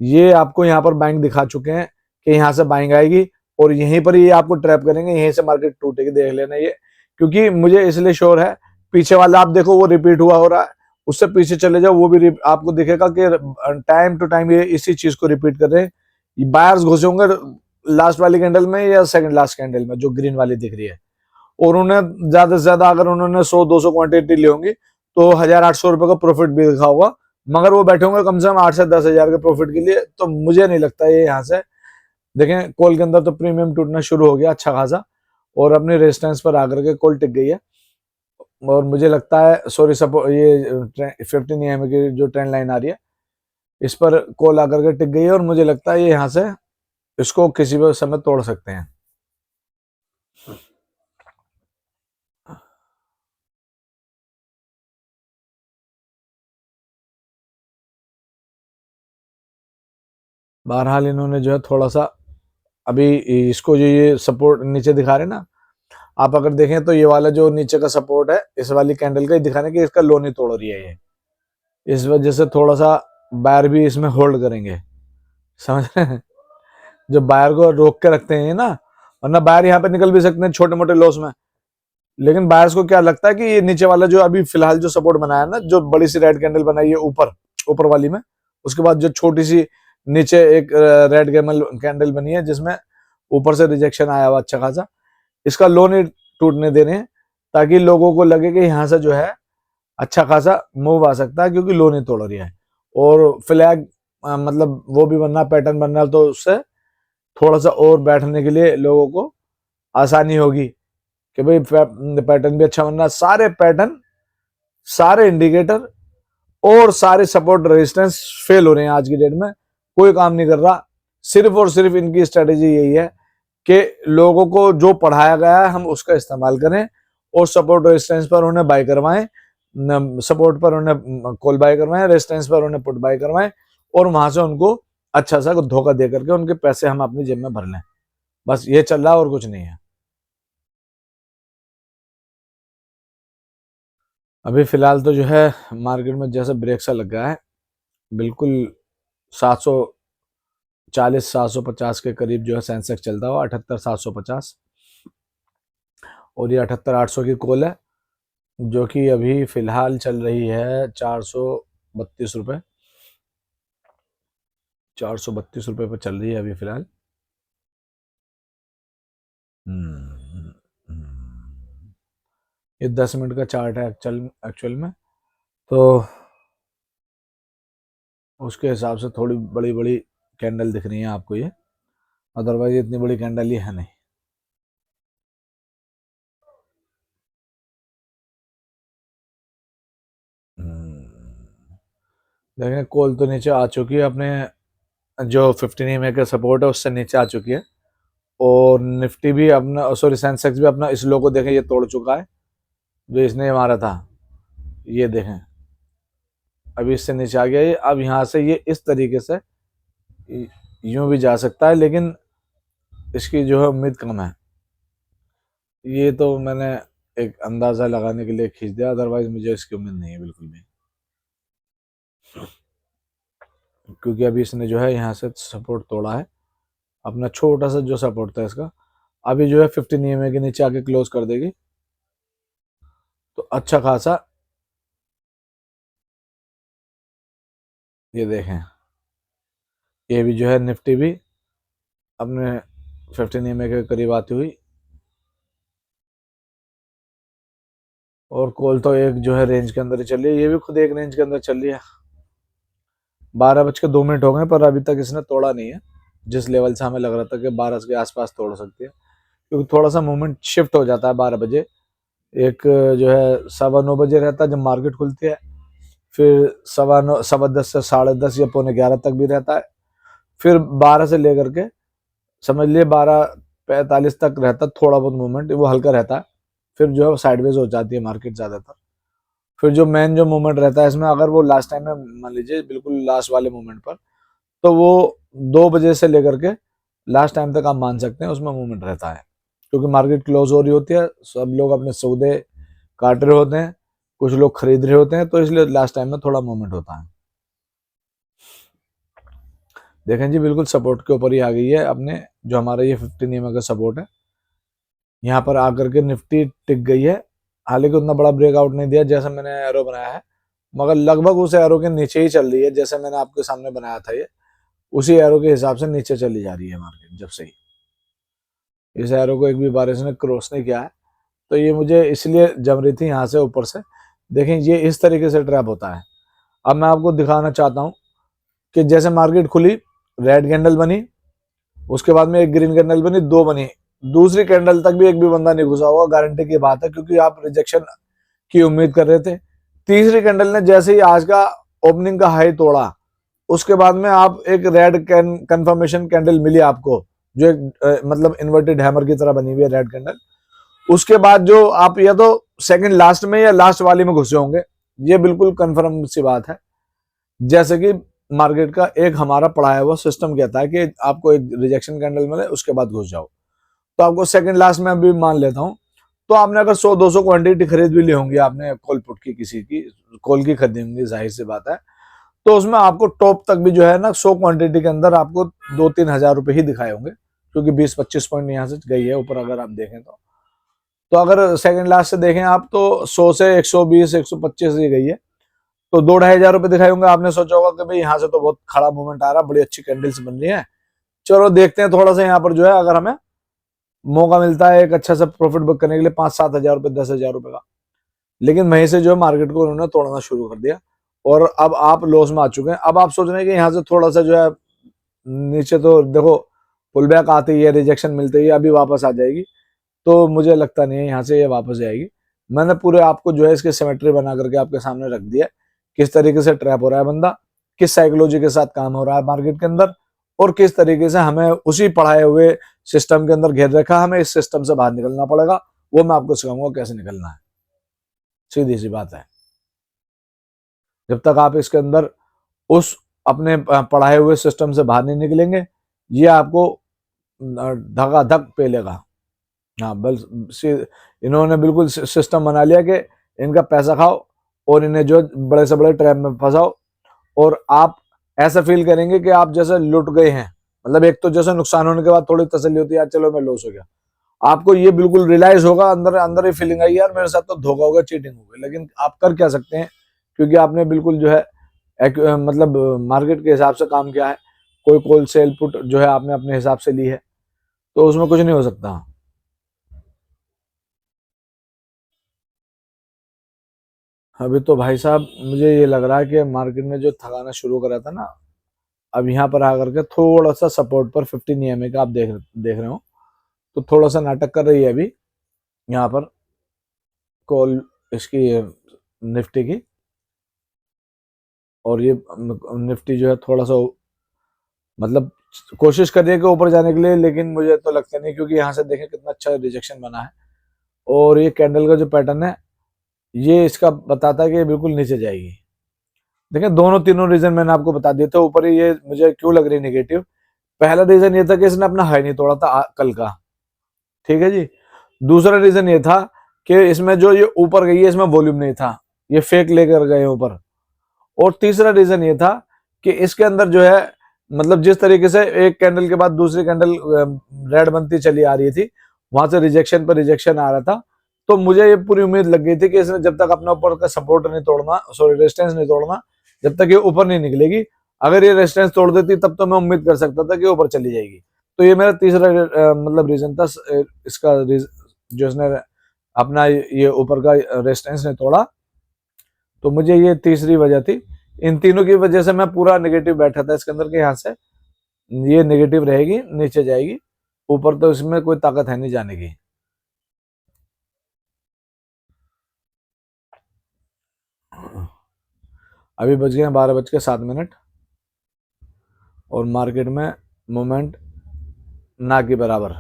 ये आपको यहाँ पर बाइंग दिखा चुके हैं कि यहाँ से बाइंग आएगी और यहीं पर ये आपको ट्रैप करेंगे, यहीं से मार्केट टूटेगी, देख लेना ये। क्योंकि मुझे इसलिए श्योर है, पीछे वाला आप देखो वो रिपीट हुआ हो रहा है, उससे पीछे चले जाओ वो भी आपको दिखेगा कि टाइम टू टाइम ये इसी चीज को रिपीट कर रहे हैं। बायर्स घुसे होंगे लास्ट वाली कैंडल में या सेकंड लास्ट कैंडल में जो ग्रीन वाली दिख रही है, और उन्हें ज्यादा से ज्यादा अगर उन्होंने 100-200 क्वांटिटी ली होंगी तो 1,800 रुपए का प्रॉफिट भी दिखा होगा, मगर वो बैठे होंगे कम से कम 8 से 10 हजार के प्रॉफिट के लिए। तो मुझे नहीं लगता ये यहाँ से, देखें कॉल के अंदर तो प्रीमियम टूटना शुरू हो गया अच्छा खासा, और अपने रेजिस्टेंस पर आकर के कॉल टिक गई है। और मुझे लगता है सॉरी सपोर्ट, ये 15 EM की जो ट्रेंड लाइन आ रही है इस पर कॉल आकर के टिक गई है, और मुझे लगता है ये यहाँ से इसको किसी भी समय तोड़ सकते हैं। बहरहाल इन्होंने जो है थोड़ा सा अभी इसको जो ये सपोर्ट नीचे दिखा रहे ना, आप अगर देखें तो ये वाला जो नीचे का सपोर्ट है इस वाली कैंडल का ही दिखाने की इसका लो नहीं तोड़ रही है ये, इस वजह से थोड़ा सा बायर भी इसमें होल्ड करेंगे, समझ रहे हैं, जो बायर को रोक के रखते हैं ना, वरना बायर यहाँ पे निकल भी सकते हैं छोटे मोटे लॉस में। लेकिन बायर्स को क्या लगता है कि ये नीचे वाला जो अभी फिलहाल जो सपोर्ट बनाया ना, जो बड़ी सी रेड कैंडल बनाई है ऊपर ऊपर वाली में, उसके बाद जो छोटी सी नीचे एक रेड कैंडल बनी है जिसमें ऊपर से रिजेक्शन आया हुआ अच्छा खासा, इसका लो नहीं टूटने दे रहे हैं ताकि लोगों को लगे कि यहाँ से जो है अच्छा खासा मूव आ सकता है, क्योंकि लो नहीं तोड़ रही है। और फ्लैग मतलब वो भी बनना, पैटर्न बनना, तो उससे थोड़ा सा और बैठने के लिए लोगों को आसानी होगी कि भाई पैटर्न भी अच्छा बनना। सारे पैटर्न, सारे इंडिकेटर और सारे सपोर्ट रेजिस्टेंस फेल हो रहे हैं आज की डेट में, कोई काम नहीं कर रहा। सिर्फ और सिर्फ इनकी स्ट्रेटेजी यही है कि लोगों को जो पढ़ाया गया है हम उसका इस्तेमाल करें और सपोर्ट रेजिस्टेंस पर उन्हें बाय करवाएं, सपोर्ट पर उन्हें कॉल बाय करवाएं, रेजिस्टेंस पर उन्हें पुट बाय करवाएं, और वहां से उनको अच्छा सा धोखा दे करके उनके पैसे हम अपनी जेब में भर लें। बस ये चल रहा है और कुछ नहीं है। अभी फिलहाल तो जो है मार्केट में जैसे ब्रेक सा लग गया है, बिल्कुल 740 750 के करीब जो है सेंसेक्स चलता हुआ, 78 750, और ये 78 800 की कॉल है जो कि अभी फिलहाल चल रही है 432 रुपये, 432 रुपये पर चल रही है अभी फिलहाल। ये 10 मिनट का चार्ट है एक्चुअल में, तो उसके हिसाब से थोड़ी बड़ी बड़ी कैंडल दिख रही है आपको ये, अदरवाइज इतनी बड़ी कैंडल ये है नहीं। देखें कॉल तो नीचे आ चुकी है, अपने जो 15 EMA का सपोर्ट है उससे नीचे आ चुकी है, और निफ्टी भी अपना, सॉरी सेंसेक्स भी अपना इस लो को देखें ये तोड़ चुका है जो इसने मारा था, ये देखें अभी इससे नीचे आ गया ये। अब यहाँ से ये इस तरीके से यूं भी जा सकता है, लेकिन इसकी जो है उम्मीद कम है। ये तो मैंने एक अंदाजा लगाने के लिए खींच दिया, अदरवाइज मुझे इसकी उम्मीद नहीं है बिल्कुल भी, क्योंकि अभी इसने जो है यहाँ से सपोर्ट तोड़ा है, अपना छोटा सा जो सपोर्ट था इसका, अभी जो है 15 EMA के नीचे आके क्लोज कर देगी तो अच्छा खासा, ये देखें ये भी जो है निफ्टी भी अपने 15 EMA के करीब आती हुई, और कॉल तो एक जो है रेंज के अंदर ही चल रही है, ये भी खुद एक रेंज के अंदर चल रही है। 12:02 हो गए पर अभी तक इसने तोड़ा नहीं है, जिस लेवल से हमें लग रहा था कि 12 के आसपास तोड़ सकती है, क्योंकि थोड़ा सा मूवमेंट शिफ्ट हो जाता है 12 बजे। एक जो है 9:15 बजे रहता है जब मार्केट खुलती है, फिर 9:15, 10:15 से 10:30 या 11:15 तक भी रहता है, फिर 12 से लेकर के समझ लिए 12:45 तक रहता है थोड़ा बहुत मूवमेंट, वो हल्का रहता है, फिर जो है साइडवेज हो जाती है मार्केट ज़्यादातर। फिर जो मेन जो मूवमेंट रहता है इसमें, अगर वो लास्ट टाइम में मान लीजिए बिल्कुल लास्ट वाले मूवमेंट पर, तो वो 2 बजे से लेकर के लास्ट टाइम तक आप मान सकते हैं उसमें मूवमेंट रहता है, क्योंकि मार्केट क्लोज हो रही होती है, सब लोग अपने सौदे काट रहे होते हैं, कुछ लोग खरीद रहे होते हैं, तो इसलिए लास्ट टाइम में थोड़ा मूवमेंट होता है। देखें जी बिल्कुल सपोर्ट के ऊपर ही आ गई है अपने, जो हमारा ये 15 EMA का सपोर्ट है, यहाँ पर आकर के निफ्टी टिक गई है। हालांकि उतना बड़ा ब्रेकआउट नहीं दिया जैसे मैंने एरो बनाया है, मगर लगभग उस एरो के नीचे ही चल रही है, जैसे मैंने आपके सामने बनाया था ये, उसी एरो के हिसाब से नीचे चली जा रही है मार्केट। जब से ही इस एरो को एक भी बार इसने क्रॉस नहीं किया है, तो ये मुझे इसलिए जम रही थी यहाँ से ऊपर से। देखें ये इस तरीके से ट्रैप होता है। अब मैं आपको दिखाना चाहता हूँ कि जैसे मार्केट खुली, रेड कैंडल बनी, उसके बाद में एक ग्रीन कैंडल बनी, 2 बनी, दूसरी कैंडल तक भी एक भी बंदा नहीं घुसा होगा, गारंटी की बात है, क्योंकि आप रिजेक्शन की उम्मीद कर रहे थे। तीसरी कैंडल ने जैसे ही आज का ओपनिंग का हाई तोड़ा, उसके बाद में आप एक रेड कंफर्मेशन कैंडल मिली आपको, जो एक मतलब इन्वर्टेड हैमर की तरह बनी हुई है रेड कैंडल। उसके बाद जो आप या तो सेकंड लास्ट में या लास्ट वाली में घुसे होंगे, ये बिल्कुल कंफर्म सी बात है। जैसे कि मार्केट का एक हमारा पढ़ाया हुआ सिस्टम कहता है कि आपको एक रिजेक्शन कैंडल मिले उसके बाद घुस जाओ, तो आपको सेकंड लास्ट में अभी मान लेता हूं, तो आपने अगर 100-200 क्वांटिटी खरीद भी ली होंगी, आपने कॉल पुट की, किसी की कॉल की खरीदी होंगी, जाहिर सी बात है, तो उसमें आपको टॉप तक भी जो है ना 100 क्वांटिटी के अंदर आपको 2-3 हजार रुपए ही दिखाए होंगे, क्योंकि 20-25 पॉइंट यहाँ से गई है ऊपर अगर आप देखें तो अगर सेकंड लास्ट से देखें आप तो 100 से 120 125 ही गई है, तो 2-2.5 हजार रुपए दिखाए होंगे। आपने सोचा होगा कि भाई यहाँ से तो बहुत खड़ा मूवमेंट आ रहा है, बड़ी अच्छी कैंडल्स बन रही है, चलो देखते हैं थोड़ा सा यहाँ पर जो है अगर हमें मौका मिलता है एक अच्छा सा प्रॉफिट बुक करने के लिए 5-7 हज़ार रुपये, 10 हज़ार रुपये का, लेकिन वहीं से जो है मार्केट को उन्होंने तोड़ना शुरू कर दिया और अब आप लॉस में आ चुके हैं। अब आप सोच रहे हैं कि यहाँ से थोड़ा सा जो है नीचे, तो देखो पुल बैक आते ही है, रिजेक्शन मिलते ही अभी वापस आ जाएगी, तो मुझे लगता नहीं है यहाँ से ये वापस जाएगी। मैंने पूरे आपको जो है इसकी सिमेट्री बना करके आपके सामने रख दिया, किस तरीके से ट्रैप हो रहा है बंदा, किस साइकोलॉजी के साथ काम हो रहा है मार्केट के अंदर, और किस तरीके से हमें उसी पढ़ाए हुए सिस्टम के अंदर घेर रखा, हमें इस सिस्टम से बाहर निकलना पड़ेगा। वो मैं आपको सिखाऊंगा कैसे निकलना है, सीधी सी बात है। जब तक आप इसके अंदर उस अपने पढ़ाए हुए सिस्टम से बाहर नहीं निकलेंगे, ये आपको धका धक पेलेगा। हाँ, बस इन्होंने बिल्कुल सिस्टम बना लिया कि इनका पैसा खाओ और इन्हें जो बड़े से बड़े ट्रैप में फंसाओ, और आप ऐसा फील करेंगे कि आप जैसे लुट गए हैं। मतलब एक तो जैसे नुकसान होने के बाद थोड़ी तसल्ली होती है, यार चलो मैं लॉस हो गया, आपको ये बिल्कुल रियलाइज होगा, अंदर अंदर ही फीलिंग आई यार मेरे साथ तो धोखा हो गया, चीटिंग हो गई। लेकिन आप कर क्या सकते हैं, क्योंकि आपने बिल्कुल जो है मतलब मार्केट के हिसाब से काम किया है, कोई कॉल सेल पुट जो है आपने अपने हिसाब से ली है, तो उसमें कुछ नहीं हो सकता। अभी तो भाई साहब मुझे ये लग रहा है कि मार्केट ने जो थकाना शुरू करा था ना, अब यहाँ पर आकर के थोड़ा सा सपोर्ट पर 15 EMA का आप देख रहे हो, तो थोड़ा सा नाटक कर रही है अभी यहाँ पर कॉल इसकी निफ्टी की। और ये निफ्टी जो है थोड़ा सा मतलब कोशिश कर रही है कि ऊपर जाने के लिए, लेकिन मुझे तो लगता नहीं, क्योंकि यहाँ से देखें कितना अच्छा रिजेक्शन बना है, और ये कैंडल का जो पैटर्न है ये इसका बताता है कि ये बिल्कुल नीचे जाएगी। देखें दोनों तीनों रीजन मैंने आपको बता दिए थे। ऊपर ही ये मुझे क्यों लग रही नेगेटिव, पहला रीजन ये था कि इसने अपना हाई नहीं तोड़ा था कल का, ठीक है जी। दूसरा रीजन ये था कि इसमें जो ये ऊपर गई है इसमें वॉल्यूम नहीं था, ये फेक लेकर गए ऊपर। और तीसरा रीजन ये था कि इसके अंदर जो है मतलब जिस तरीके से एक कैंडल के बाद दूसरी कैंडल रेड बनती चली आ रही थी, वहां से रिजेक्शन पर रिजेक्शन आ रहा था, तो मुझे ये पूरी उम्मीद लग गई थी कि इसने जब तक अपना ऊपर का सपोर्ट नहीं तोड़ना, सॉरी रेजिस्टेंस नहीं तोड़ना, जब तक ये ऊपर नहीं निकलेगी। अगर ये रेजिस्टेंस तोड़ देती तब तो मैं उम्मीद कर सकता था कि ऊपर चली जाएगी। तो ये मेरा तीसरा मतलब रीजन था इसका, जो इसने अपना ये ऊपर का रेजिस्टेंस नहीं तोड़ा, तो मुझे ये तीसरी वजह थी। इन तीनों की वजह से मैं पूरा नेगेटिव बैठा था इसके अंदर, के यहाँ से ये नेगेटिव रहेगी, नीचे जाएगी, ऊपर तो इसमें कोई ताकत है नहीं जाने की। अभी बज गए 12:07 और मार्केट में मोमेंट ना के बराबर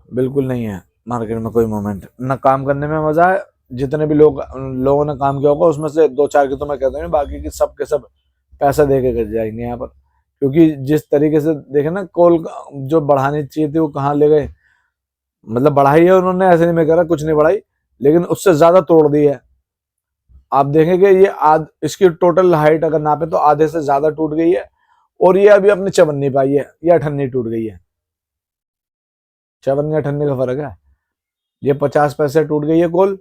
बिल्कुल नहीं है। मार्केट में कोई मोमेंट ना, काम करने में मजा है। जितने भी लोगों ने काम किया होगा उसमें से दो चार की तो मैं कहता हूँ, बाकी की सब के सब पैसा दे के कर जाएंगे यहाँ पर। क्योंकि जिस तरीके से देखे ना, कॉल जो बढ़ानी चाहिए थी वो कहाँ ले गए। मतलब बढ़ाई है उन्होंने, ऐसे नहीं मैं कह रहा कुछ नहीं बढ़ाई, लेकिन उससे ज्यादा तोड़ दी है। आप देखेंगे ये इसकी टोटल हाइट अगर नापे तो आधे से ज्यादा टूट गई है, और ये अभी अपने चबन नहीं पाई है, ये अठन्नी टूट गई है। चबन्नी अठन्नी का फर्क है। ये 50 पैसे टूट गई है कॉल,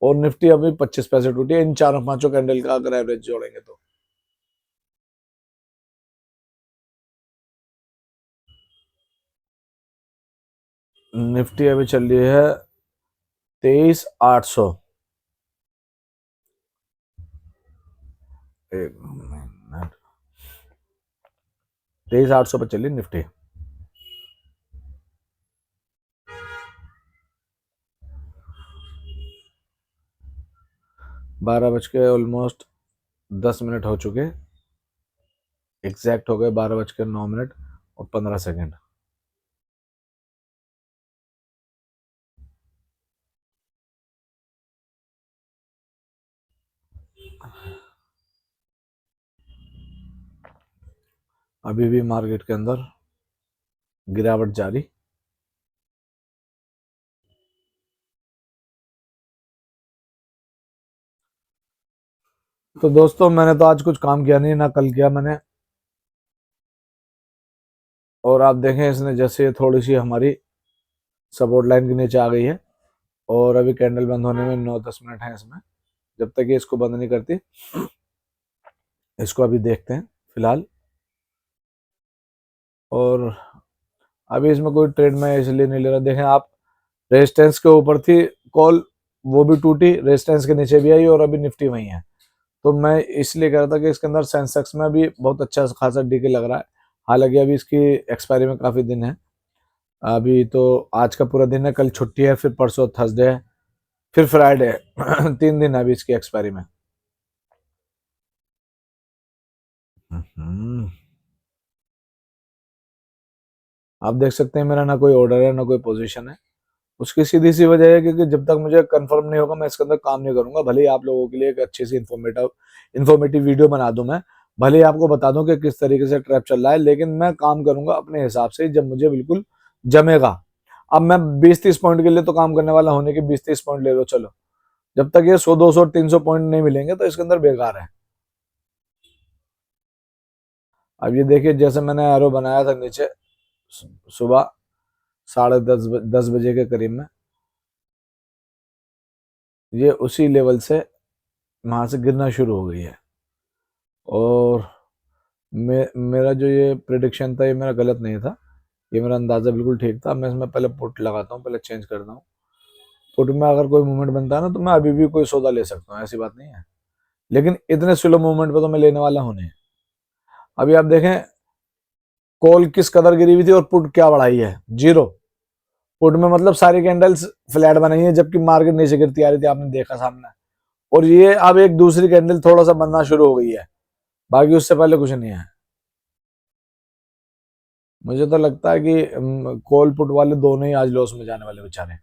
और निफ्टी अभी 25 पैसे टूटी है, इन चारों पांचों कैंडल का अगर एवरेज जोड़ेंगे तो। निफ्टी अभी चल रही है 23,800। एक मिनट, 23,800 पर चली निफ्टी। बारह बज के ऑलमोस्ट 10 मिनट हो चुके, एग्जैक्ट हो गए 12:09 और 15 सेकेंड। अभी भी मार्केट के अंदर गिरावट जारी। तो दोस्तों मैंने तो आज कुछ काम किया नहीं, ना कल किया मैंने। और आप देखें इसने जैसे थोड़ी सी हमारी सपोर्ट लाइन के नीचे आ गई है, और अभी कैंडल बंद होने में 9-10 मिनट है इसमें। जब तक ये इसको बंद नहीं करती, इसको अभी देखते हैं फिलहाल। और अभी इसमें कोई ट्रेड मैं इसलिए नहीं ले रहा। देखें आप, रेजिस्टेंस के ऊपर थी कॉल, वो भी टूटी, रेजिस्टेंस के नीचे भी आई और अभी निफ्टी वही है। तो मैं इसलिए कह रहा था कि इसके अंदर सेंसेक्स में भी बहुत अच्छा खासा डीके लग रहा है। हालांकि अभी इसकी एक्सपायरी में काफ़ी दिन है। अभी तो आज का पूरा दिन है, कल छुट्टी है, फिर परसों थर्सडे है, फिर फ्राइडे है। 3 दिन है अभी इसकी एक्सपायरी में। हम्म। आप देख सकते हैं मेरा ना कोई ऑर्डर है ना कोई पोजीशन है। उसकी सीधी सी वजह है क्योंकि जब तक मुझे कंफर्म नहीं होगा मैं इसके अंदर काम नहीं करूंगा। भले ही आप लोगों के लिए एक अच्छी सी इन्फॉर्मेटिव वीडियो बना दूं मैं, भले ही आपको बता दूं कि किस तरीके से ट्रैप चल रहा है, लेकिन मैं काम करूंगा अपने हिसाब से जब मुझे बिल्कुल जमेगा। अब मैं 20-30 पॉइंट के लिए तो काम करने वाला होने के 20-30 पॉइंट ले लो चलो, जब तक ये 100-200-300 पॉइंट नहीं मिलेंगे तो इसके अंदर बेकार है। अब ये देखिए, जैसे मैंने एरो बनाया था नीचे सुबह 10:30 बजे के करीब में, ये उसी लेवल से वहां से गिरना शुरू हो गई है। और मेरा जो ये प्रिडिक्शन था ये मेरा गलत नहीं था, ये मेरा अंदाजा बिल्कुल ठीक था। मैं इसमें पहले पुट लगाता हूँ, पहले चेंज करता हूँ। पुट में अगर कोई मूवमेंट बनता है ना तो मैं अभी भी कोई सौदा ले सकता हूँ, ऐसी बात नहीं है। लेकिन इतने स्लो मूवमेंट पे तो मैं लेने वाला हूँ नहीं। अभी आप देखें कॉल किस कदर गिरी हुई थी और पुट क्या बढ़ाई है, जीरो। पुट में मतलब सारी कैंडल्स फ्लैट बनाई है जबकि मार्केट नीचे गिरती आ रही थी, आपने देखा सामने। और ये अब एक दूसरी कैंडल थोड़ा सा बनना शुरू हो गई है, बाकी उससे पहले कुछ नहीं है। मुझे तो लगता है कि कॉल पुट वाले दोनों ही आज लॉस में जाने वाले बेचारे।